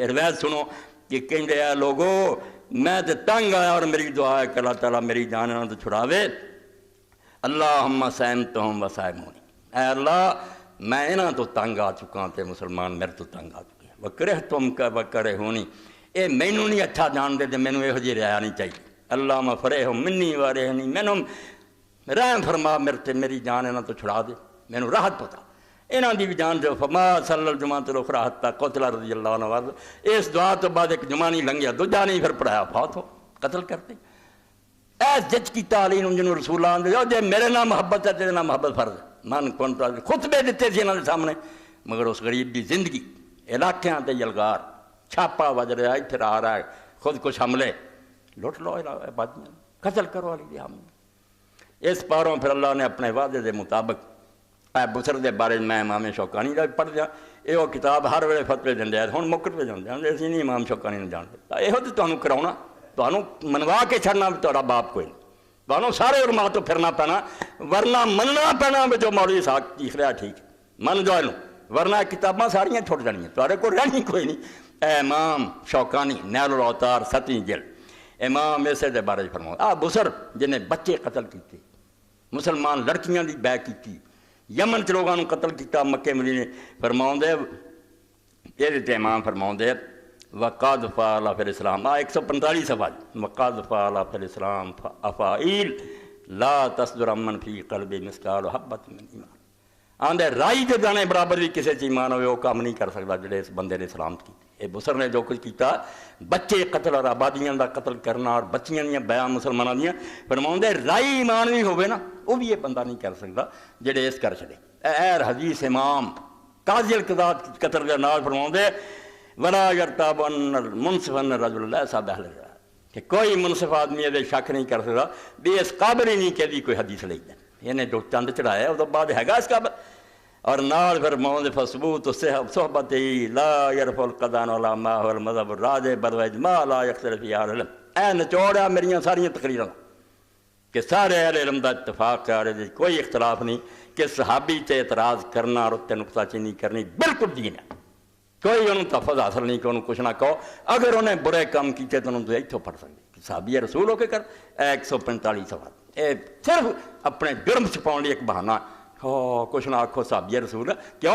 روایت سنو کہ کہندے ہیں لوگو میں تے تنگ آیا اور میری دعا ہے کہ اللہ تعالیٰ میری جان نہ تو چھڑاوے، اللہم سائمتہم و سائمونی، اے اللہ میں انہاں تو تنگ آ چکا تے مسلمان میرے تو تنگ آ چکے ہیں، وکرہتم کا وکرہونی، اے مینوں نہیں اچھا جان دے تے مینوں یہو جی رہا نہیں چاہیے، اللہم فرحم منی ورحنی، مینوں رحم فرما میرے تے میری جان انہاں تو چھڑا دے، مینوں راحت پتا انہاں دی بھی جان دے، فما صلی الجمعۃ الاخری حتی قتل رضی اللہ عنہ وارض، اس دعا تو بعد ایک جمعہ نہیں لنگیا، دوجا نہیں پھر پڑھایا فوت ہو قتل کرتے، ایس جج کی تعلیم جنہوں رسول اللہ دے جے میرے نام محبت ہے تیرے نام محبت فرض ہے، من کون خطبے دیتے تھے انہوں نے سامنے، مگر اس غریب دی زندگی علاقیاں تے یلغار چھاپا وج رہا ہے، پھر آ رہا ہے خود کچھ حملے، لٹ لو آبادیاں قتل کرو علی دی حملے، اس پاروں پھر اللہ نے اپنے وعدے دے مطابق اے بسر دے بارے میں امام شوکانی دا پڑھ دیا، یہ وہ کتاب ہر ویلے فتوے دے ہیں، ہن مکر پہ جاندے ہیں، اسی نہیں امام شوکانی نے جانتے، یہ تو تمہیں کراؤنا، تمہیں منوا کے چھڑنا بھی تہاڈا باپ کوئی نہیں، تمہیں سارے علماء تو پھرنا پینا، ورنہ مننا پینا بھی جو مولوی صاحب چیخ رہا ٹھیک من جو ہے، ورنہ کتاباں ساریاں چھوٹ جانیاں، تہاڈے کو رہنی کوئی نہیں۔ اے امام شوکانی نیل الاوتار 7ویں جلد امام اسے دے بارے فرماؤ، بسر جنہیں بچے قتل کیتے، مسلمان لڑکیاں دی بے کیتی، یمن چ لوگوں قتل کیتا، مکے مدینے فرماؤں دے یہ امام فرماؤں دے وقاد فعل فی الاسلام 145 سوال وقاد فعل فی الاسلام افعیل لا تصدر امن فی قلب مثقال حبۃ من ایمان، آندے رائی دے دانے برابر بھی کسی چ ایمان ہوئے وہ کام نہیں کر سکتا جڑے اس بندے نے سلامت کی، اے بسر نے جو کچھ کیتا بچے قتل اور آبادیاں دا قتل کرنا اور بچیاں دیاں بیان مسلمانوں دیاں، فرماؤں دے رائی ایمان بھی ہوئے نا وہ بھی یہ بندہ نہیں کر سکتا جڑے اس کر چھڑے۔ اے حدیث امام قاضی القضات قتل کے نال فرماؤں دے ولا یرتاب ان المنصف ان الرجل اللہ صاحب اہل کہ کوئی منصف آدمی یہ شک نہیں کر سکتا بھی اس قابل ہی نہیں کہ دی کوئی حدیث لئی دے، انہیں جو چند چڑھایا ہے وہ تو بعد ہے گا اس قابل، اور نال پھر موند فثبوت صحبت لا یرفع القدان ولا ما هو المذهب الراجح بل اجماع لا يختلف فی اہل العلم، اے نچوڑا میریاں ساریاں تقریراں کہ سارے اہل علم دا اتفاق ہے، کوئی اختلاف نہیں کہ صحابی تے اعتراض کرنا اور تے نقطہ چینی کرنی بالکل دین ہے، کوئی انہوں تحفظ حاصل نہیں کہ انہوں کچھ نہ کہو، اگر انہیں برے کام کیتے تو انہوں تو ایتھوں پڑھ سکتے، صحابی رسول ہو کے کر 145 سوال، اے صرف اپنے جرم چھپاؤں لیے ایک بہانہ، کچھ نہ آکھو صحابی رسول ہے، کیوں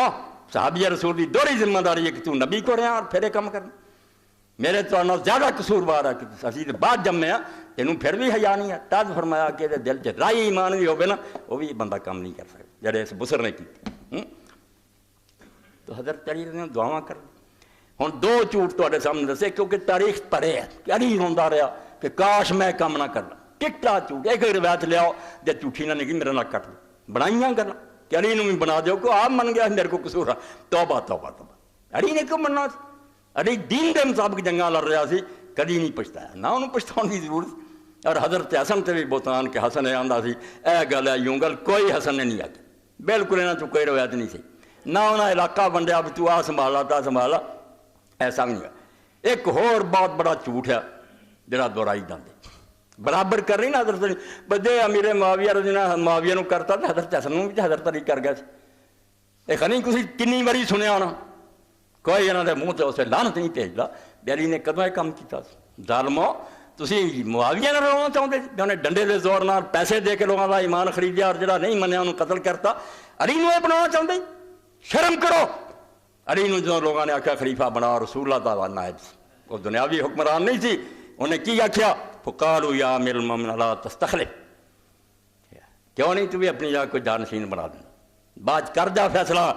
صحابی رسول دی دوری ذمہ داری ہے کہ تو نبی کو رہا اور پھر کام کرنا، میرے تو انہوں زیادہ قصوروار ہے کہ اسی بعد جمع ہے تینوں پھر بھی حیا نہیں ہے، تاج فرمایا کہ دل چ رائی ایمان بھی ہوگے نا وہ بھی بندہ کام نہیں کر سکتا جڑے اس بسر نے کی۔ تو حضرت علی نے دعاواں کر ہوں دو جھوٹ تواڈے سامنے دسے کیونکہ تاریخ پڑھے ہے کہ علی روندا رہا کہ کاش میں کم نہ کرنا، چٹا جھوٹ ایک روایت لیاؤ جے جھوٹھی نہ نکلی میرے نال کٹ دو، بنائیاں گلاں کہ علی نوں بھی بنا دیو کہ آپ من گیا میرے کو قصور ہے، توبہ توبہ توبہ۔ علی نے کیوں مننا سی؟ علی دین دے مطابق جنگاں لڑ رہا سی، کدی نہیں پچھتایا، نہ انہوں پچھتاؤن کی ضرورت۔ اور حضرت حسن تے بھی بہتان کہ حسن آندا سی اے گل ہے یوں گل کوئی حسن نے نہیں آتی، بالکل انہاں چوں کوئی روایت نہیں سی، نہ انہاں علاقہ ونڈیا بھی تو آ سنبھالا تا سنبھالا، ایسا نہیں ہے۔ ایک اور بہت بڑا جھوٹ ہے جڑا دہرائی جاندے، برابر کر رہی نا حضرت علی بدے امیر معاویہ رضی اللہ عنہ معاویہ نو کرتا تے حضرت حسن نو بھی حضرت علی کر گیا سی۔ اے خنی تسی کنی واری سنیا ہونا، کوئی انہاں دے منہ تے اسے لعنت نہیں بھیجدا کہ علی نے کدوں یہ کام کیتا سی۔ ظالمو تسی معاویہ نال رلنا چاہندے سی، انہیں ڈنڈے دے زور نال پیسے دے کے لوگوں دا ایمان خریدیا اور جڑا نہیں منیا انہوں قتل کرتا، علی نو یہ بنانا چاہندے؟ شرم کرو۔ علی نو جو لوگوں نے آکھیا خلیفہ بنا رسول اللہ دا نائب سی، وہ دنیاوی حکمران نہیں سی، انہیں کی آکھیا فقالوا یا امیر المومنین لا تستخلف، کیوں نہیں تو بھی اپنی جگہ کوئی جانشین بنا دینا، بعد کر جا فیصلہ۔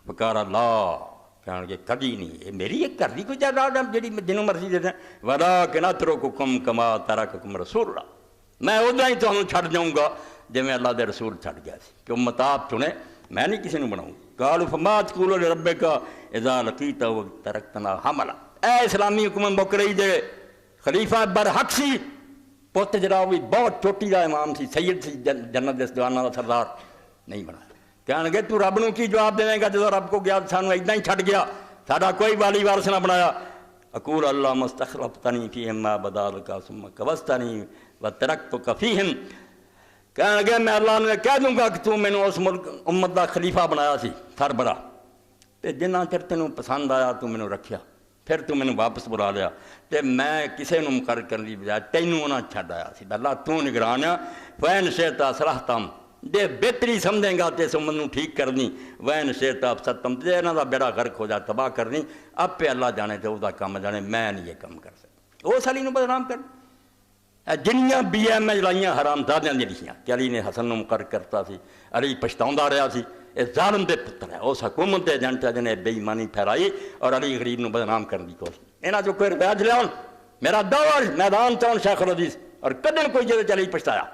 فقال اللہ کہنے کہ کبھی نہیں، یہ میری ایک کر دی کوئی جائیداد ہے جڑی میں جنوں مرضی دے دیں، ولیکن اترککم کما ترککم رسول اللہ، میں ادھر ہی تمہیں چھڈ جاؤں گا جی میں اللہ دے رسول چھڈ گیا سی کہ امت آپ چنے، میں نہیں کسی نے بناؤں۔ قالوا فما تقول لربک اذا لقیت وترکتنا حملا، اے اسلامی حکومت مک رہی جے خلیفہ برحق سی، پوت جڑا بھی بہت چوٹی دا امام سی، سید سی، جنت دے جواناں دا سردار نہیں بنایا۔ کہنے گے تو رب نو کی جواب دے گا جدو رب کو گیا سانو اتنا ہی چھڈ گیا، ساڈا کوئی والی وارث نہ بنایا۔ اقول اللہم استخلفتنی فیہم ما بدا لک ثم کبستنی وترکتک فیہم، کہنے لگے میں اللہ نے کہہ دوں گا کہ تو میں نے اس ملک امت دا خلیفہ بنایا سی سربراہ، تے جنہ چر تینوں پسند آیا تو میں نے رکھیا، پھر تو میں نے واپس بلا لیا، تے میں کسے نو مقرر کرنے دی بجائے تینوں انہاں چھڈ آیا سی۔ اللہ تو نگران ہے، فین شئت اصلحتم، جے بہتری سمجھیں گا تے اس امت نو ٹھیک کرنی، وین شئت افسدتم، جے انہاں دا بیڑا غرق ہو جائے تباہ کرنی، اب پہ اللہ جانے تے او دا کام جانے، میں نہیں یہ کام کر سکتا۔ اس علی نو بدنام کر جنیاں بی ایم ایچ لائیاں حرام زادیاں دی لکھیاں کہ علی نے حسن نو مقرر کرتا سی، علی پچھتاوندا رہا سی، یہ ظالم دے پتر ہے، اس حکومت دے ایجنٹ ہے جنہیں بے ایمانی پھیلائی اور علی غریب نو بدنام کرنے دی کوشش۔ انہاں جو کوئی روایت لے آن، میرا دعویٰ میدان چاہن شیخ الحدیث اور کدن کوئی جدے چلی پچھتایا،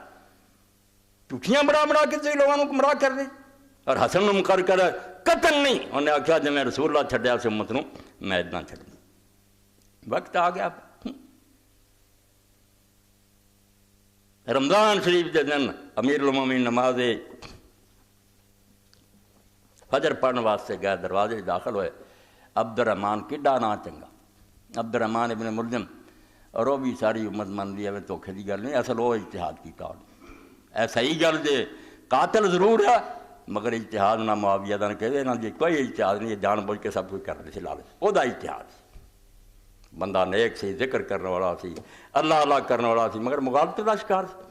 جھوٹیاں بنا بنا کے لوگوں کو گمراہ کر دی اور حسن نو مقرر کر قتل نہیں، انہیں آخیا جی میں رسول اللہ چھڈیا اس امت نو میں اتنا چھڈ دوں۔ وقت آ گیا، رمضان شریف کے دن امیر المومنین نماز فجر پڑھنے واسطے گئے، دروازے داخل ہوئے، عبد الرحمان کڈا نا چنگا، عبد الرحمان ابن ملجم، اور وہ بھی ساری امت من دی ہے دھوکھے دی گل نہیں، اصل وہ اجتہاد کیتا، اے صحیح گل دے قاتل ضرور ہے مگر اجتہاد نہ معاویہ دا نہ کہے نہ جی کوئی اجتہاد نہیں، جان بوجھ کے سب کچھ کر رہے سی لالچ، وہ دا اجتہاد سی، بندہ نیک سی، ذکر کرنے والا سی، اللہ اللہ کرنے والا سی، مگر مغالطے دا شکار سی۔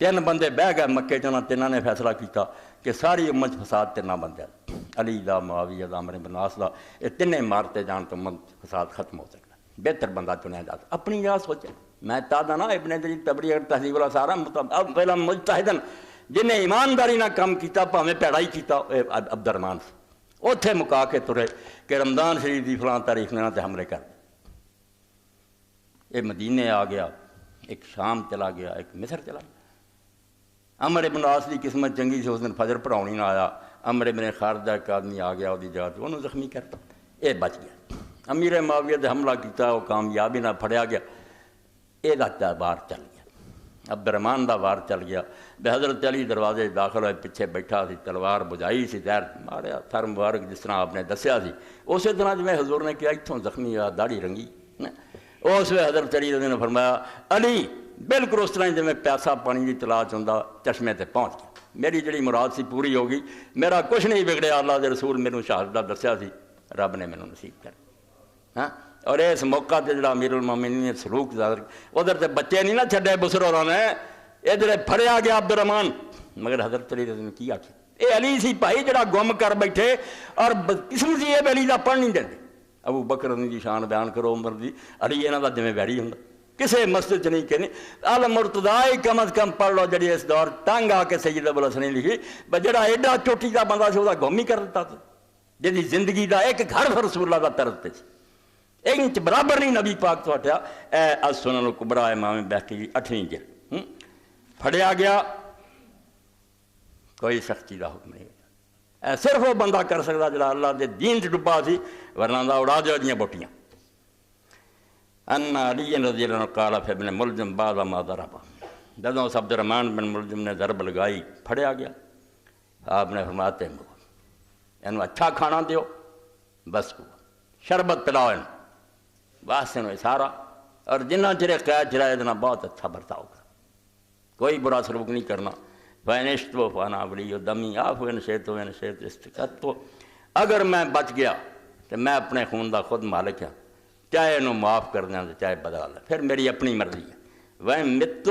تین بندے بہ گئے مکے چ، تینوں نے فیصلہ کیتا کہ ساری امت فساد تے نہ بن جائے، علی دا، معاویہ دا، عمرو بن العاص دا، یہ تینے مارتے جان تو امت فساد ختم ہو سکتا، بہتر بندہ چنیا جاتا۔ اپنی جگہ سوچے، میں تادا نا ابن جریر طبری اگر تہذیب الاسرار پہلا مجتہدن جنہیں ایمانداری نہ کام کیتا پاویں پیڑائی کیتا عبد الرحمان سے، اوتھے مکا کے ترے کہ رمضان شریف دی فلاں تاریخ نے تے حملے کر دے۔ یہ مدینے آ گیا، ایک شام چلا گیا، ایک مصر چلا گیا۔ عمرو بن العاص دی قسمت چنگی سی، اس دن فجر پڑھاؤنی نہ آیا، عمرو بن خارجہ ایک آدمی آ گیا وہ جگہ تے انہوں زخمی کرتا، یہ بچ گیا۔ امیر معاویہ نے حملہ کیتا، وہ کامیابی نہ پھڑیا گیا، یہ وار چل گیا، عبد الرحمان دا وار چل گیا۔ بے حضرت علی دروازے داخل ہوئے، پیچھے بیٹھا سی، تلوار بجائی سی، زہر ماریا، تھر مبارک جس طرح آپ نے دسیا سی اسی طرح جی حضور نے کیا اتوں زخمی ہوا، داڑھی رنگی، اس وقت حضرت علی نے فرمایا علی بالکل اس طرح جی پیاسا پانی کی تلاش ہوں چشمے تے پہنچ گیا، میری جڑی مراد سی پوری ہو گئی، میرا کچھ نہیں بگڑیا، اللہ دے رسول میرے شہادت دسیا سی، رب نے مینوں نصیب کر۔ ہاں، اور اس موقع تے جڑا امیر المومنین نے سلوک ادھر تے بچے نہیں نہ چھڈے بسر ہوراں نے، ادھر پھڑیا گیا عبد الرحمان، مگر حضرت علی نے کی آخیا، یہ علی سی بھائی جڑا گم کر بیٹھے اور قسم سی یہ علی دا پڑھ نہیں دے۔ ابو بکر دی شان بیان کرو عمر دی، علی انہاں دا جویں ویری ہوندا، کسے مسجد نہیں کہنی المرتضی کم از کم پڑھ لو، جڑی اس دور تنگ آ کے سید ابو الحسن نے لکھی، جڑا ایڈا چوٹی دا بندہ سی وہ گم ہی کر دیتا تھا، جی زندگی دا ایک گھر رسول اللہ دا طرز پہ سی، ایک انچ برابر نہیں نبی پاک تو ہٹیا۔ اے السنن الکبریٰ امام بیہقی 8ویں جلد پھڑیا گیا، کوئی سختی دا حکم نہیں، اے صرف وہ بندہ کر سکتا جڑا اللہ دے دین چ ڈبا سی، ورنہ دا اڑا دیو جیاں بوٹیاں۔ ان علی رضی اللہ عنہ قال فی ابن ملجم بعد ما ضرب، جدوں عبد الرحمن بن ملجم نے ضرب لگائی پھڑیا گیا، آپ نے فرمایا تیمم اینو اچھا کھانا دیو، بس کو شربت پلاؤ اینو، بس اینو اشارہ، اور جنہ چرے قید چرائے دینا بہت اچھا برتاؤ کر، کوئی برا سلوک نہیں کرنا۔ فَإِنِ اشْتُوَ فَأَنَا وَلِيُّ دَمِي عَفْوًا إِن شِئْتُ وَإِن شِئْتُ اسْتَكْبَرْتُ، اگر میں بچ گیا تو میں اپنے خون دا خود مالک ہوں، چاہے انہوں معاف کر دیں چاہے بدلا لیں، پھر میری اپنی مرضی ہے۔ وَإِن مِتُّ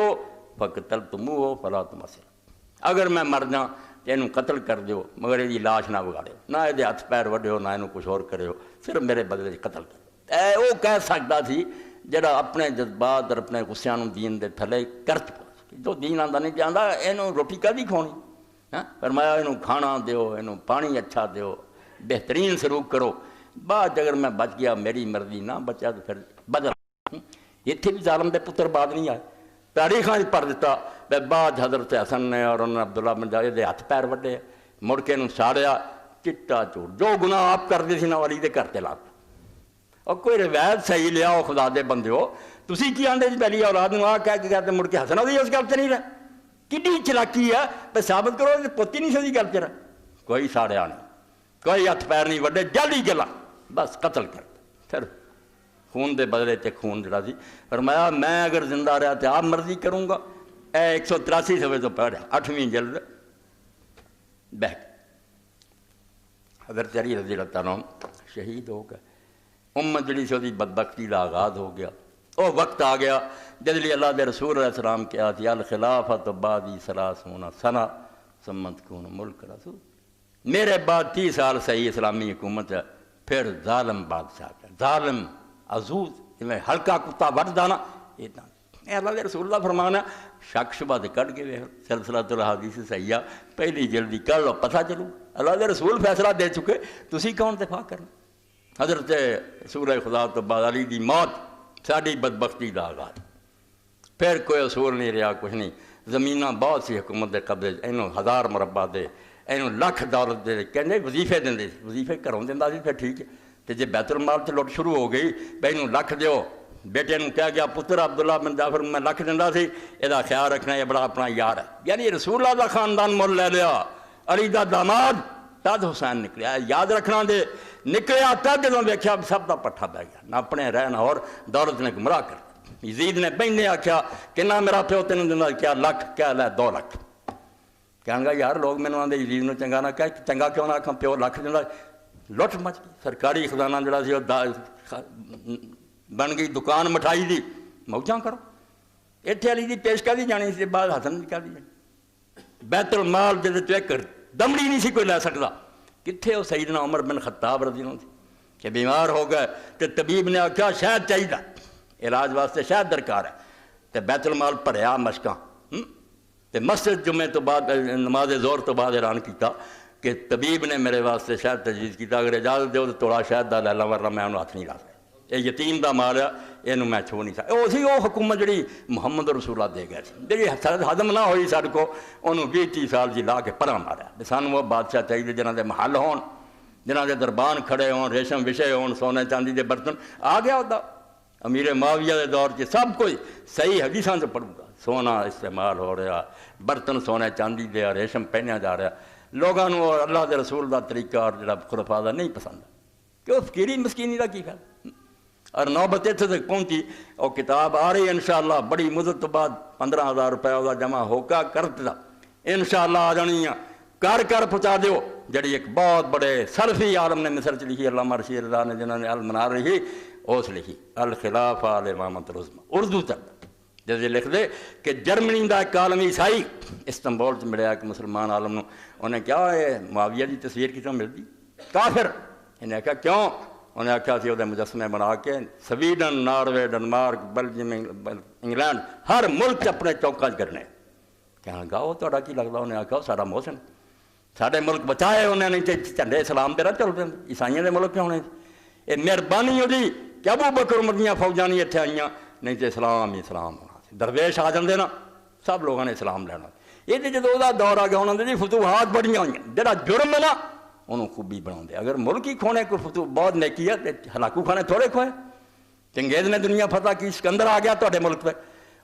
فَقَتَلْتُمُوهُ فَلَا تُمَسِّلُوا، اگر میں مر جاں تو انہوں قتل کر دیو، مگر یہ لاش نہ بگاڑو، نہ یہ ہاتھ پیر وڈیو، نہ انہوں کچھ اور کرو، صرف میرے بدلے قتل کرو۔ وہ کہہ سکتا تھی جڑا اپنے جذبات اور اپنے غصیاں نوں دین دے تھلے کر چکا، جو دین آندا نہیں جاندا اینوں روٹی کدی کھانی، فرمایا اینوں کھانا دیو، اینوں پانی اچھا دیو، بہترین سلوک کرو، بعد اگر میں بچ گیا میری مرضی، نہ بچا تو پھر بدل۔ اتنے بھی ظالم دے پتر بعد نہیں آئے، تاریخاں پڑھ دیتا بعد حضرت حسن نے اور انہوں نے عبداللہ بن جابر دے ہاتھ پیر وڈے، مڑ کے انہوں ساڑیا، چٹا چور، جو گناہ آپ کر دے سی نہ والی دے کرتے لاتا۔ اور کوئی روایت صحیح لیا ہو خدا دے بندے ہو، تسی کی آندے جی پہلی اولاد نوں آ کہہ کے کہتے مڑ کے ہسنا دی اس گل تے نہیں رہے، کڈی چلاکی ہے، بس ثابت کرو پوتی نہیں سی گل تے رہے، کوئی ساڑیا نہیں، کوئی ہاتھ پیر نہیں وڈے، جلدی گلا، بس قتل کر پھر خون دے بدلے تے خون جڑا سی۔ فرمایا میں اگر زندہ رہا تو آپ مرضی کروں گا۔ 183 صفحے تو پڑھا، 8ویں جلد بیک۔ حضرت علی رضی اللہ تعالیٰ شہید ہو گئے، امت جڑی سی وہی بدبختی کا آغاز ہو گیا۔ وہ وقت آ گیا جس لیے اللہ دے رسول علیہ السلام کیا تھی الخلافۃ بعدی 30 سنہ ثم تکون ملک رسول، میرے بعد 30 سال صحیح اسلامی حکومت ہے، پھر ظالم بادشاہ کا ظالم عزوز میں ہلکا کتا وڈ دانا، اے اللہ دے رسول اللہ فرمانا شک شبہ دے کٹ کے ویکھ سلسلۃ الحدیث صحیحہ پہلی جلدی کر لو پتہ چلو، اللہ دے رسول فیصلہ دے چکے، تسی کون دفاع کرنا۔ حضرت رسول خدا تو بعد علی دی موت ساری بدبختی دا آغاز، پھر کوئی اصول نہیں رہا، کچھ نہیں، زمیناں بہت سی حکومت دے قبضے، اینوں 1000 مربع دے، اینوں لکھ دولت دے، کہندے وظیفے دیندے، وظیفے گھروں دیندا سی پھر ٹھیک ہے، تے جے بیت المال تے لٹ شروع ہو گئی بھائی اینوں لکھ دیو، بیٹے نوں کہہ گیا پتر عبداللہ بن جعفر میں لکھ دیندا سی، یہ خیال رکھنا یہ بڑا اپنا یار ہے، یعنی رسول اللہ دا خاندان مول لے لیا، علی دا داماد تد حسین نکلیا، یاد رکھنا دے نکلیا تد جدوں ویکھیا سب دا پٹھا بہ گیا، نہ اپنے رہنا اور دولت نے گمراہ کر دیا۔ یزید نے بہن آخیا کہ نہ میرا پیو تینوں دیندا، کیا لکھ، کیا لے 2 لکھ، کہن گا یار لوگ مینوں آندے یزید نوں چنگا نہ کہہ، چنگا کیوں نہ آکھاں، پیو لکھ دیندا، لٹ مچ گئی، سرکاری خزانہ جڑا سی بن گئی دکان مٹھائی دی، موجاں کرو، اتنے علی دی پیش کر دی جانی سی، بعد حسن دی کر دی جانی، بیت المال جدے تو ایک دمڑی نہیں سی کوئی لے سکتا، کتھے وہ سیدنا عمر بن خطاب رضی اللہ عنہ کہ بیمار ہو گئے تو طبیب نے آخیا شہد چاہیے، علاج واسطے شہد درکار ہے، تو بیت المال پڑھیا مشکاں، تو مسجد جمعے تو بعد نماز ظہر تو بعد اعلان کیتا کہ طبیب نے میرے واسطے شہد تجویز کیتا، اگر اجازت دیو تو توڑا شہد دا لے لاں ورنہ میں انہوں ہاتھ نہیں لا سکتا، یہ یتیم دا مال ہے، یہ میں چھو نہیں سکتا۔ وہ سی وہ حکومت جڑی محمد رسول اللہ دے گئے سی، جی ہضم نہ ہوئی سارے کو، انہوں 20-30 سال جی لا کے پرا ماریا، سانوں وہ بادشاہ چاہیے جنہاں دے محل ہون، جنہاں دے دربان کھڑے ہون، ریشم وشے ہون، سونے چاندی دے برتن، آ گیا ہوتا امیر معاویہ دے دور سے سب کوئی صحیح حدیثاں سے پڑھوں گا، سونا استعمال ہو رہا، برتن سونے چاندی دے، ریشم پہنیا جا رہا، لوگوں کو اللہ دے رسول دا طریقہ اور جڑا خلفاء دا نہیں پسند، کہ وہ فقیری مسکینی دا کی خیال۔ اور نوبت اتنے تک پہنچی، وہ کتاب آ رہی انشاءاللہ بڑی مدت تو بعد 15,000 روپے وہ جمع ہو کا کر دیا، انشاءاللہ آ جانی ہے، کر پہنچا دیو، جڑی ایک بہت بڑے سلفی عالم نے مصر چ لکھی، علامہ رشید رضا نے جنہوں نے المنار لکھی، اس لکھی الخلافہ الامامۃ العظمیٰ، اردو تک جیسے لکھ دے کہ جرمنی دا ایک عالمی عیسائی استنبول چ ملیا ایک مسلمان عالم نو، انہیں کیا ہے معاویہ دی تصویر کتوں ملتی، کافر، انہیں آخیا کیوں، انہیں آخیا سی وہ مجسمے بنا کے Sweden, Norway, Denmark, Belgium, England ہر ملک اپنے چوکاں کرنے، کہنا گا وہ تا کی لگتا، انہیں آخیا وہ سارا محسن، سارے ملک بچائے انہیں نہیں تو جھنڈے اسلام تیرا چل پہ عیسائیوں کے ملک کیوں ہونے یہ مہربانی ہوئی کہ ابو بکر عمر دیا فوجاں نہیں اتنے آئیاں نہیں تو اسلام ہی اسلام ہونا سی درویش آ جاندے نا سب لوگوں نے اسلام لینا یہ تو جدو وہ دور آ گیا انہوں نے جی فتوحات بڑی ہوئی جہاں جرم ہے نا انہوں خوبی بنا اگر ملک ہی کھونے کو فتوح بہت نیکی ہے تو ہلاکو کھانے تھوڑے کھوئے چنگیز نے دنیا فتح کی سکندر آ گیا تو ملک پہ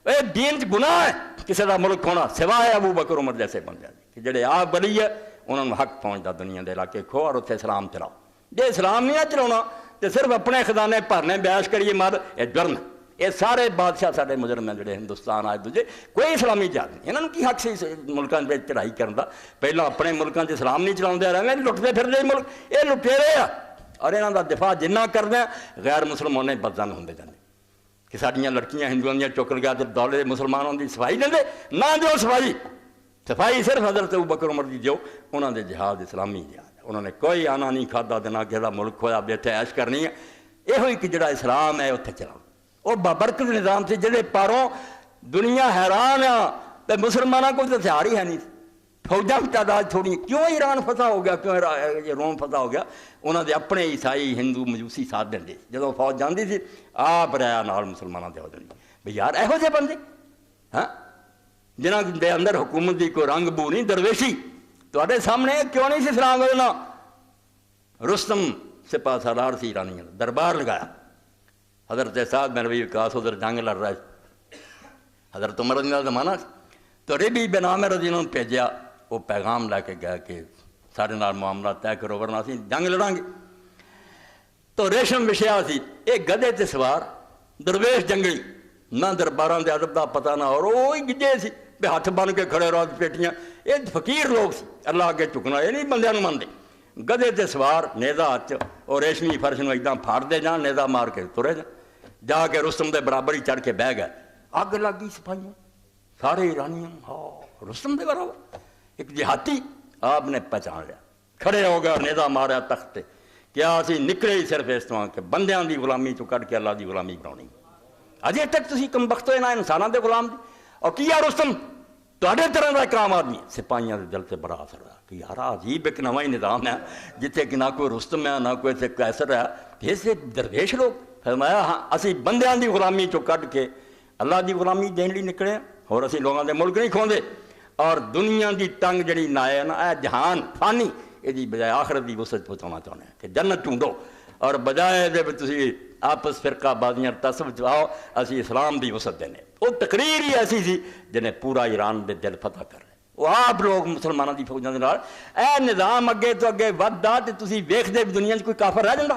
یہ دین گناہ ہے کسی کا ملک کھونا سوائے ابو بکر عمر جیسے بن جائے کہ جڑے آپ بلی ہے انہوں نے حق پہنچتا دنیا کے علاقے کھو اور اتنے اسلام چلاؤ جی اسلام نہیں چلا تو صرف اپنے خزانے بھرنے بیاش کریے مر یہ جرم یہ سارے بادشاہ سارے مجرم ہیں جڑے ہندوستان آئے دوجے کوئی اسلامی جہاد نہیں یہاں کی حق سی ملکوں میں چڑھائی کرنے کا پہلے اپنے ملکوں سے اسلام نہیں چلا رہے لٹتے پھرتے ملک یہ لٹیرے آ اور یہاں کا دفاع جنہ کرتے ہیں غیر مسلمان بدزن ہوتے جاتے کہ ساڑیاں لڑکیاں ہندوؤں دیا چک گیا تو دولے مسلمانوں کی صفائی دیں نہ جو صفائی صرف حضرت ابوبکر عمر دی جو انہوں نے جہاد اسلامی جہاد انہوں نے کوئی آنا نہیں کھادا دینا کسی کا ملک کھویا بیٹھے عیش کرنی ہے یہ ہوئی کہ جڑا اسلام ہے اتنے چلاؤ وہ بابرکت نظام سے جہے پاروں دنیا حیران ہے مسلمانوں کو تو ہتھیار ہی ہے نہیں فوجاں کی تعداد تھوڑی کیوں ایران فتح ہو گیا کیوں روم فتح ہو گیا انہوں نے اپنے عیسائی ہندو مجوسی ساتھ دیں جب فوج جاندی تھی آپ ریا نال مسلمانوں سے ہو جاتی بھئی یار یہو جے بندے ہاں جنہاں دے اندر حکومت دی کوئی رنگ بو نہیں درویشی تواڈے سامنے کیوں نہیں سی سلام کرنا رستم سپاہ سالار سی ایرانی دربار لگایا حضرت سعد بن ربیع وقاص ادھر جنگ لڑ رہا ہے حضرت عمر رضی اللہ کا زمانہ تو ربیع بن عامر رضی اللہ نے بھیجا وہ پیغام لے کے گیا کہ سارے نال معاملہ طے کرو ورنہ اسی جنگ لڑاں گے تو ریشم وشیا سی ایک گدے تے سوار درویش جنگلی نہ درباراں دے ادب دا پتہ نہ اور وہی گجے سی بے ہاتھ بن کے کھڑے رہو پیٹیاں یہ فقیر لوگ سی اللہ اگے چکنا یہ نہیں بندیاں نوں مندے گدے تے سوار نیزا ہاتھ اور ریشمی فرش نوں ایکدم پھاڑ دے جان نیزا مار کے ترے جا کے رستم دے برابر ہی چڑھ کے بہ گئے اگ لگ گئی سپاہیاں سارے ایرانیاں ہاں رستم دے برابر ایک دیہاتی آپ نے پہچان لیا کھڑے ہو گیا نیزا ماریا تخت تے کیا اسی نکلے ہی صرف اس طرح کہ بندیاں دی غلامی چوں کٹ کے اللہ دی غلامی بناونی اجے تک تسی کم بخت ہوئے نہ انساناں دے غلام دی اور کیا رستم تواڈے طرح دا ایک عام آدمی سپاہیاں دے دل تے بڑا اثر رہا کہ یار عجیب ایک نواں نظام ہے جتھے کہ نہ کوئی رستم ہے نہ کوئی تے قیصر ہے ایسے درویش لوگ فرمایا ہاں اسی بندیاں دی غلامی چوں کٹ کے اللہ دی غلامی دین لئی نکلے اور اسی لوگاں دے ملک نہیں کھوندے اور دنیا دی تنگ جڑی نہ ہے نا اے جہان فانی یہ بجائے آخرت دی وسعت پہنچانا چاہتے ہیں کہ جنت ڈھونڈو اور بجائے دے تسی آپس فرقہ بازیاں تصوف چاہو اسی اسلام دی وسعت دینے وہ تقریر ہی ایسی سی جنہیں پورا ایران دے دل فتح کر رہے وہ آپ لوگ مسلمانوں دی فوجاں دے نال اے نظام اگے تو اگے وددا تے تسی ویکھدے دنیا 'چ کوئی کافر رہ جاندا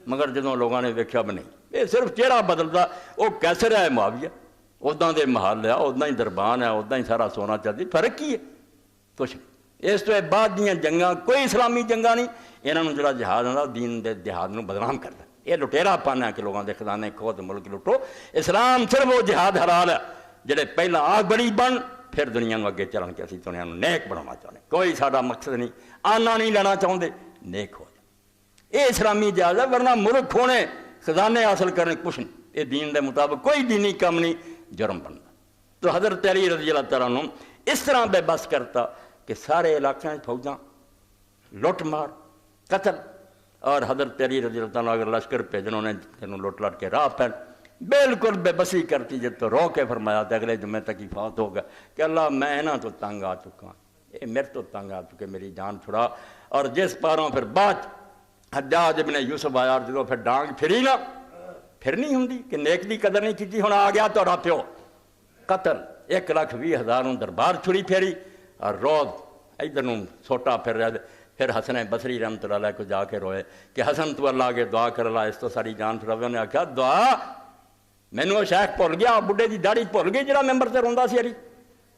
مگر جدوں لوگاں نے ویکھیا بھی نہیں یہ صرف چہرہ بدلدا وہ کیسر ہے معاویہ ادا دے محل ہے ادا ہی دربان ہے ادا ہی سارا سونا چلتی فرق کی ہے کچھ نہیں اس تو بعد دیاں جنگاں کوئی اسلامی جنگاں نہیں انہوں جڑا جہاد آتا دین دے جہاد نوں بدنام کرتا یہ لٹیرا پن ہے کہ لوگوں کے خزانے کھو تے ملک لٹو اسلام صرف وہ جہاد حلال ہے جڑے پہلا آگ بڑی بن پھر دنیا نوں اگے چلن کے اسی دنیا نوں نیک بنانا چاہتے کوئی ساڈا مقصد نہیں آنا نہیں لینا چاہتے نیک ہو جائے یہ اسلامی جہاد ہے ورنہ ملک کھونے خزانے حاصل کرنے کچھ نہیں یہ دین دے مطابق کوئی دینی کم نہیں جرم بنتا تو حضرت علی رضی اللہ تعالیٰ عنہ اس طرح بے بس کرتا کہ سارے علاقوں فوجاں لٹ مار قتل اور حضرت علی رضی اللہ تعالیٰ اگر لشکر بھیجنوں نے تینوں لٹ لٹ کے راہ پہن بالکل بے بسی کرتی جب تو رو کے فرمایا تھا اگلے جمعے تک ہی فوت ہوگا کہ اللہ میں انہاں تو تنگ آ چکا یہ میرے تو تنگ آ چکے میری جان چھڑا اور جس پاروں پھر بعد حجاج ابن یوسف آیا اور جدوں پھر ڈانگ پھری نا پھر نہیں ہوں کہ نیک دی قدر نہیں کی ہوں آ گیا تو پیو قتل 1,20,000 دربار چھڑی پھیری اور روز ادھر سوٹا پھر رہے پھر حسن بصری رحمۃ اللہ علیہ کو جا کے روئے کہ حسن تو اللہ کے دعا کر اللہ اس تو ساری جان چھڑاوے انہیں آخیا دعا مینوں شیخ بھول گیا بڈھے دی داڑھی بھول گئی جڑا ممبر سے روندا سی علی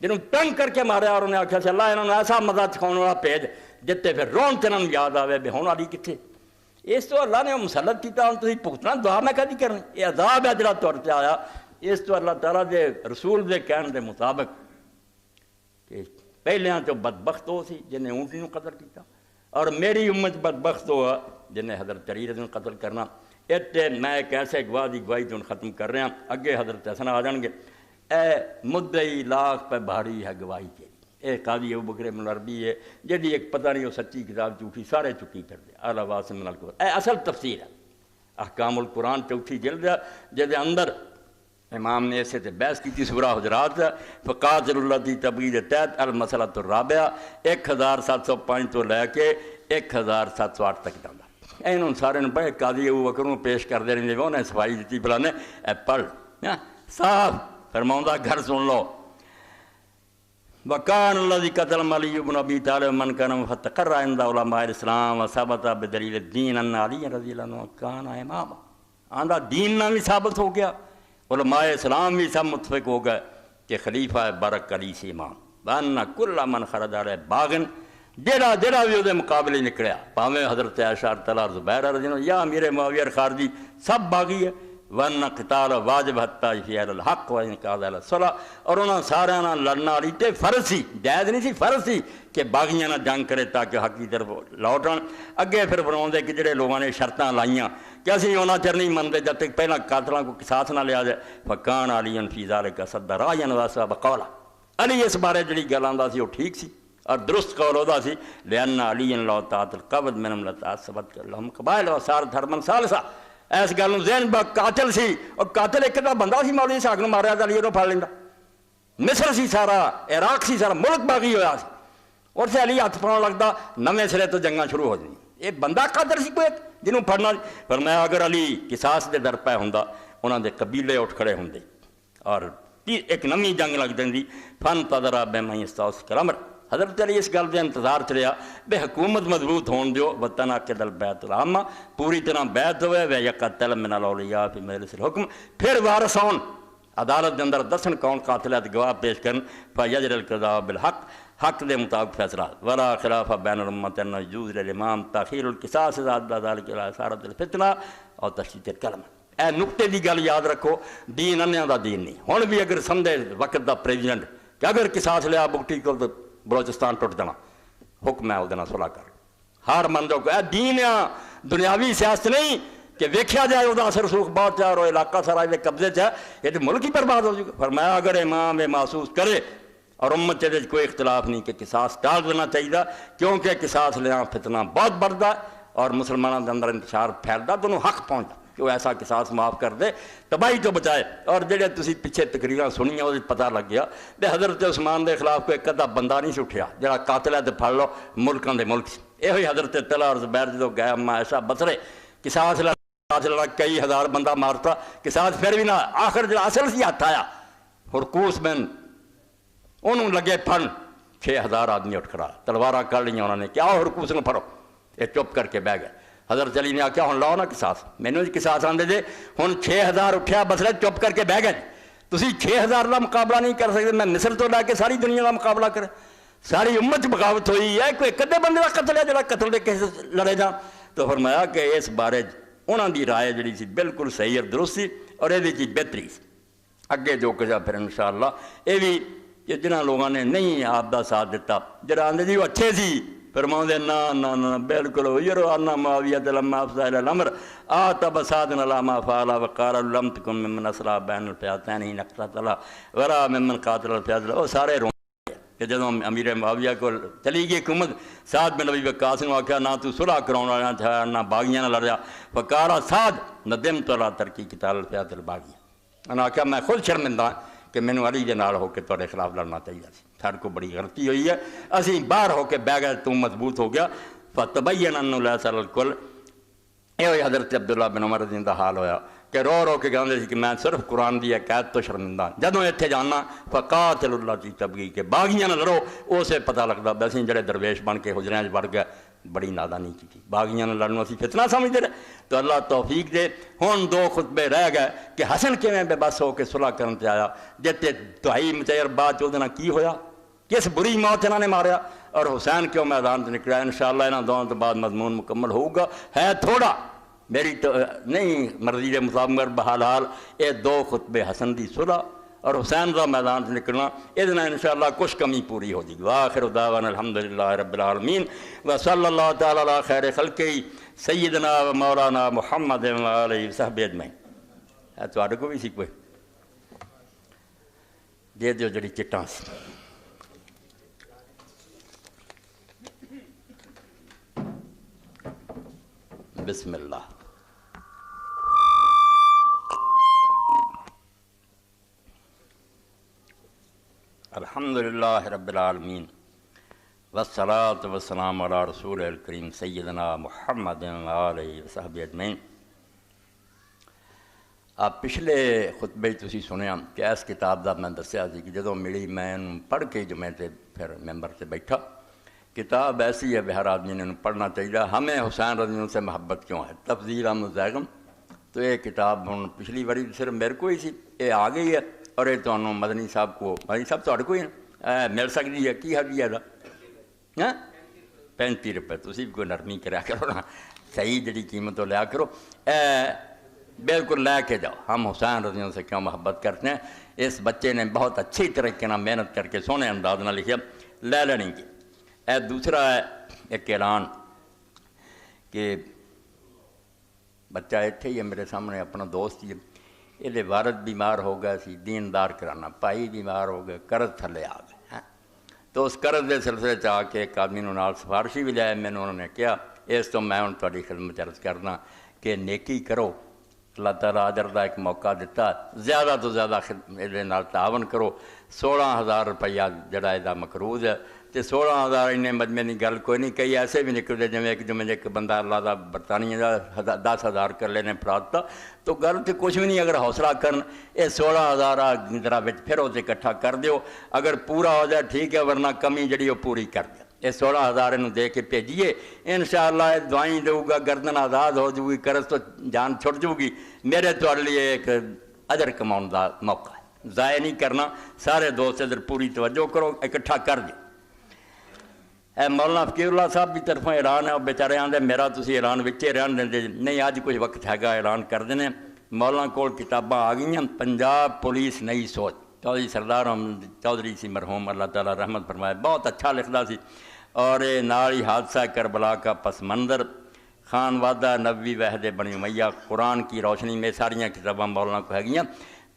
جنہوں تنگ کر کے ماریا اور انہیں آخیا سی اللہ انہوں نے ایسا مزہ چکھاؤن والا بھیج جتے پھر رون تے انہوں یاد آوے بے ہون علی کتھے اس تو اللہ نے مسلط کیتا ہوں تسی بھگتنا دعا میں کدی کرنی یہ عذاب ہے جڑا تور تے آیا اس تو اللہ تعالیٰ دے رسول دے کہن دے مطابق کہ پہلیاں تو بدبخت ہو سی جنہیں اونٹنی نوں قتل کیتا اور میری امت بدبخت ہوا جنہیں حضرت علی رضی اللہ قتل کرنا اتنے میں ایک ایسے گواہ دی گواہی تو ختم کر رہا ہوں اگے حضرت حسن آ جان گے اے مدعی لاکھ پہ بھاری ہے گواہی تیری یہ قاضی ابو بکر ابن عربی ہے جی ایک پتہ نہیں وہ سچی کتاب جھوٹھی سارے چکی پھر دے اعلیٰ واسم من القرآن، اے اصل تفسیر ہے احکام القرآن چوتھی جلد ہے جہدے اندر امام نے اسے تے بحث کی تھی سورہ حجرات فقاتل الذی تبغی دے تحت المسئلۃ الرابعہ 1705 تو لے کے 1708 تک جانا انہوں سارے بڑے قاضی ابو بکر نوں پیش کردے رہندے انہیں صفائی دیتی فلانے اے پڑھ صاحب فرماؤں گھر سن لو وَقَانَ الَّذِي قَتَلَ عَلِيُّ بْنُ أَبِي طَالِبٍ مَنْ كَانَ فَتَقَرَّ عِنْدَ عُلَمَاءِ الْإِسْلَامِ وَثَبَتَ بِدَلِيلِ الدِّينِ أَنَّ عَلِيًّا رَضِيَ اللَّهُ عَنْهُ كَانَ إِمَامًا آندہ دین نہ بھی ثابت ہو گیا علماء اسلام بھی سب متفق ہو گئے کہ خلیفہ برک علی سے امام وَأَنَّ كُلَّ مَنْ خَرَجَ عَلَيْهِ باغٍ جیڑا بھی وہ مقابلے نکلیا پاویں حضرت عائشہ طلحہ زبیر رضی اللہ یا امیر معاویہ خارجی سب باغی ہے وَأَنَّ قِتَالَ واجب حتیٰ فِي أَهْلِ الْحَقِّ وَإِنْقَاذَ أَهْلِ الصَّلَاةِ اور انہاں سارے لڑنا والی تے فرض سی جائز نہیں سی فرض سی کہ باغیاں نہ جنگ کرے تاکہ حق کی طرف لوٹن اگے پھر فرماؤندے کہ جڑے لوگوں نے شرطاں لائیاں کہ اسی انہاں چر نہیں منتے جب تک پہلا قاتلاں کو قصاص نہ لیا جائے فَكَانَ عَلِيٌّ فِي ذَلِكَ صَدَّ رَأْيًا وَأَصَابَ قَوْلًا علی اس بارے جڑی گل آندا سی وہ ٹھیک سی اور درست قول ہوتا سی لأن علی لو طاعت القبض منهم لتعصبت لهم قبائل وصارت حربا ثالثا ایس گل ذہن با قاتل سی اور قاتل ایک دا بندہ سی مولوی اسحاق نوں ماریا تے علی نوں پھڑ لیندا مصر سی سارا عراق سی سارا ملک باغی ہویا سی اور سے علی ہاتھ پاؤں لگتا نویں سرے تو جنگاں شروع ہو جائیں یہ بندہ قاتل سی کوئی جنہوں پڑھنا فرمایا اگر علی قصاص دے در پہ ہوندا انہاں دے قبیلے اٹھ کھڑے ہوندے اور ایک نمی جنگ لگ دیندی فن تدرا بے میں استوس الامر حضرت علی اس گل دے انتظار چ رہا بے حکومت مضبوط ہون دیو وطن عقد البیت العامہ پوری طرح بیت ہوئے و یقتل من الاولیاء فی مجلس الحکم پھر وارث ہون عدالت دے اندر دسن کون قاتل ہے گواہ پیش کرن فیجر القضاء بالحق حق دے مطابق فیصلہ ولا خلاف بین الامت ان يجوز للامام تاخیر القصاص اذا ادى ذلك الى اثارت الفتنہ اور تشدید الکلمہ اے نقطے دی گل یاد رکھو دین انہاں دا دین نہیں ہن بھی اگر سمجھے وقت دا پریزیڈنٹ کہ اگر قصاص لیا بکٹی کو بلوچستان ٹوٹ جانا حکم ہے وہ صلح کر ہر مندوں کو اے دین ہے دنیاوی سیاست نہیں کہ ویکھیا جائے وہ اثر سوکھ بہت چاہ اور علاقہ سارا یہ قبضے چاہ یہ تو ملک ہی برباد ہو جائے فرمایا اگر امام محسوس کرے اور امت چاہتے کوئی اختلاف نہیں کہ قصاص ٹال دینا چاہیے کیونکہ قصاص لینا فتنہ بہت بڑھتا اور مسلمانوں کے اندر انتشار پھیلتا دونوں حق پہنچتا کہ وہ ایسا قصاص معاف کر دے تباہی تو بچائے اور جڑے تسی پیچھے تقریراں سنیاں وہ پتہ لگ گیا بے حضرت عثمان دے خلاف کوئی ادھا بندہ نہیں سی اٹھیا جڑا قاتل ہے تو پھڑ لو ملکاں دے ملک یہ ہوئی حضرت طلحہ اور زبیر جدو گئے اما ایسا بسرے قصاص لڑا کئی ہزار بندہ مارتا قصاص پھر بھی نہ آخر جڑا اصل سی ہاتھ آیا ہرکوس بن انہوں لگے پھن 6000 آدمی اٹھ کھڑا تلوارہ کر لیا انہوں نے کیا ہرکوس نو پھڑو یہ چپ کر کے بہ گئے حضرت علی نے آکھیا ہن لاؤ نا قصاص مینوں قصاص آندے جے ہن 6000 اٹھیا بسرے چپ کر کے بہ گئے تسی 6000 کا مقابلہ نہیں کر سکتے میں مصر تو لے کے ساری دنیا کا مقابلہ کرے ساری امت بغاوت ہوئی ہے کوئی کدے بندے کا قتل ہے جڑا قتل دے کیس لڑے جا تو فرمایا کہ اس بارے انہاں دی رائے جڑی سی بالکل صحیح اور درست سی اور یہ چیز بہتری سی اگے جو کچھ پھر انشاءاللہ یہ بھی کہ جنہاں لوگوں نے نہیں آپ دا ساتھ دیتا جڑا آندے جی وہ اچھے سی فرماؤں دے نا بالکل یرو انا معاویہ لما افضل الامر آتا بسادنا لاما فعلا وقارا لم تکن ممن اسلا بین الفیاتین ہی نقتلا ورا ممن قاتل الفیاتل وہ سارے رون کہ جدوں امیر معاویہ کو چلی گئی حکومت سعد بن نبی وقاص نے آکھیا نہ تو صلح کراؤنا نہ تھا نہ باغیاں نہ لڑیا فقارا سعد ندمت علی ترکی قتال الفیات الباغیہ انہوں نے آکھیا میں خود شرمندہ کہ مینوں علی دے نال ہو کے تواڈے خلاف لڑنا چاہیے سی ساڈے کو بڑی غلطی ہوئی ہے اسی باہر ہو کے بہ گئے تو مضبوط ہو گیا فتبین انہ لیس علی الکل یہ ہوئی حضرت عبداللہ بن عمر رضی اللہ حال ہویا کہ رو کے گاندے سی کہ میں صرف قرآن دی قید تو شرمندہ جدوں اتنے جانا فقاتل اللہ کی تبغی کے باغیاں نہ لڑو اسے پتہ لگتا ویسے جڑے درویش بن کے حجریاں بڑھ گئے بڑی نادانی کی باغیاں نہ لڑنا سی فتنہ سمجھتے رہے تو اللہ توفیق دے ہن 2 خطبے رہ گئے کہ حسن کیویں بے بس ہو کے صلح کرن تے آیا جتے دہائی مچیر بعد چودے نہ کی ہویا کس بری موت انہوں نے ماریا اور حسین کیوں میدان سے نکلا انشاءاللہ انہوں دونوں تو بعد مضمون مکمل ہوگا ہے تھوڑا میری تو نہیں مرضی کے مطابق بحال یہ 2 خطبے حسن دی صلح اور حسین کا میدان سے نکلنا یہ انشاءاللہ کچھ کمی پوری ہو جائے گی وآخر دعوانا الحمدللہ رب العالمین وصلی اللہ تعالیٰ علی خیر خلقی سیدنا و مولانا محمد علیہ وصحبہ اجمعین ہے تو آڈے کو بھی سی کوئی دے دیو جڑی چٹاں سی بسم اللہ۔ الحمدللہ رب العالمین والصلاة والسلام علی رسول الکریم سیدنا محمد وآلہ وصحبہ اجمعین۔ آپ پچھلے خطبے تسی سنیا کہ اس کتاب دا میں دسیا سی کہ جدوں ملی میں پڑھ کے جو میں تے پھر ممبر سے بیٹھا، کتاب ایسی ہے بہر آدمی نے پڑھنا چاہیے۔ ہمیں حسین رضی اللہ عنہ سے محبت کیوں ہے؟ تفضیل مزاحم۔ تو یہ کتاب ہوں پچھلی باری صرف میرے کو ہی سی، یہ آ گئی ہے اور یہ تو مدنی صاحب کو، مدنی صاحب تو کوئی مل سکتی ہے، کی حقیقت ہے؟ ہاں 35 روپے، تسی بھی کوئی نرمی کریا کرو نا، صحیح جڑی قیمت ہو لیا کرو، بالکل لے کے جاؤ۔ ہم حسین رضی اللہ عنہ سے کیوں محبت کرتے ہیں؟ اس بچے نے بہت اچھی طریقے نہ محنت کر کے سونے انداز نہ لکھا، لے لینی کی۔ دوسرا ہے ایک اعلان کہ بچہ اتنے ہی ہے میرے سامنے، اپنا دوست ہی ہے، یہ والد بیمار ہو گیا سی، دیندار کرانا، بھائی بیمار ہو گئے، قرض تھلے آ گئے، تو اس قرض کے سلسلے آ کے ایک آدمی نال سفارشی بھی لیا، میں نے انہوں نے کیا اس تو میں ہوں تھوڑی خدمت عرض کرنا کہ نیکی کرو، اللہ تعالیٰ اجر دا ایک موقع دیتا، زیادہ تو زیادہ یہ تعاون کرو۔ 16,000 روپیہ جڑا یہ مقروض ہے، تو 16,000 انہیں مجمے کی گل کوئی نہیں، کئی ایسے بھی نکلتے جی ایک بندہ اللہ دا برطانیہ دا 10,000 کر لینے فراتا، تو گل تو کچھ بھی نہیں۔ اگر حوصلہ کرن یہ 16,000 ذرا پھر اسے اکٹھا کر دیو، اگر پورا ہو جائے ٹھیک ہے، ورنہ کمی جڑی وہ پوری کر دیا۔ یہ 16,000 انہوں دے کے بھیجیے، انشاءاللہ یہ دعائیں دوں گا، گردن آزاد ہو جائے گی، قرض تو جان چھٹ جائے گی۔ میرے تو لیے ایک اجر کماؤن دا موقع ہے، ضائع نہیں کرنا۔ سارے دوست ادھر پوری توجہ کرو، اکٹھا کر دو۔ مولانا فقیر اللہ صاحب کی طرفوں اعلان ہے، وہ بیچارے آدھے میرا تسی اعلان وچے رہن دیں، نہیں اج کچھ وقت ہے گا اعلان کر دینے۔ مولانا کول کتاباں آ گئی ہیں، پنجاب پولیس نئی سوچ، چودھری سردار احمد چودھری سی مرحوم، اللہ تعالیٰ رحمت فرمائے، بہت اچھا لکھدا سی۔ اور نال ہی حادثہ کربلا کا پس منظر، خان وادہ نبوی وحد بنی امیہ، قرآن کی روشنی میں، ساریاں کتاباں مولانا کو ہے گیاں۔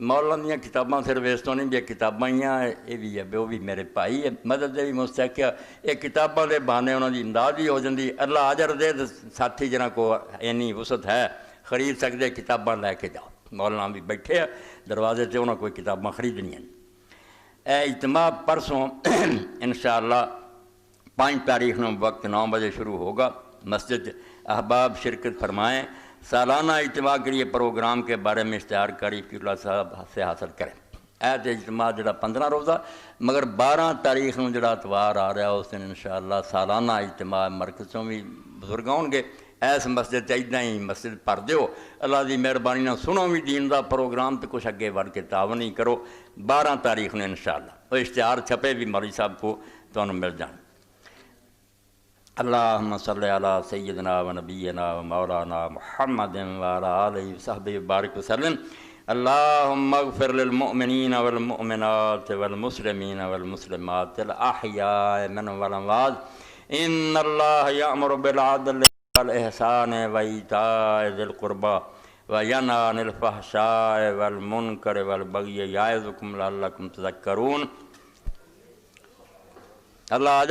مولانا دیاں کتاباں صرف اس تو نہیں بھی کتاباں ہی ہیں، یہ بھی ہے وہ بھی میرے بھائی ہے، مدد دے بھی مستحق ہے۔ یہ کتاباں دے بہانے انہوں دی امداد بھی ہو جاندی، اللہ اجر دے۔ ساتھی جنہاں کو اینی وسعت ہے خرید سکتے، کتاباں لے کے جاؤ۔ مولانا بھی بیٹھے ہیں دروازے سے، انہوں کوئی کتاباں خریدنی ہیں۔ اجتماع پرسوں انشاءاللہ 5 تاریخ نو وقت 9 بجے شروع ہوگا، مسجد احباب شرکت فرمائیں۔ سالانہ اجتماع کے لیے پروگرام کے بارے میں اشتہار کاری فقیر اللہ صاحب سے حاصل کریں۔ اجتماع جڑا 15 روزہ، مگر 12 تاریخ نو جڑا اتوار آ رہا ہے اس دن انشاءاللہ سالانہ اجتماع مرکزوں بھی بزرگ ہون گے۔ ایس مسجد اتنا ہی مسجد بھر دیو، اللہ دی مہربانی نہ سنو بھی دین دا پروگرام، تو کچھ اگے بڑھ کے تعاون ہی کرو۔ 12 تاریخ نے انشاءاللہ وہ اشتہار چھپے بھی مولوی صاحب کو تو مل جائیں۔ اللہم صلی علی سیدنا و نبینا و مولانا محمد وعلی آلہ وصحبہ بارک وسلم۔ اللہم اغفر للمؤمنین والمؤمنات والمسلمین والمسلمات الاحیاء منهم والاموات، ان اللہ یأمر بالعدل والإحسان وإیتاء ذی القربى وینہی عن الفحشاء والمنکر والبغی یعظکم لعلکم تذکرون۔ اللہ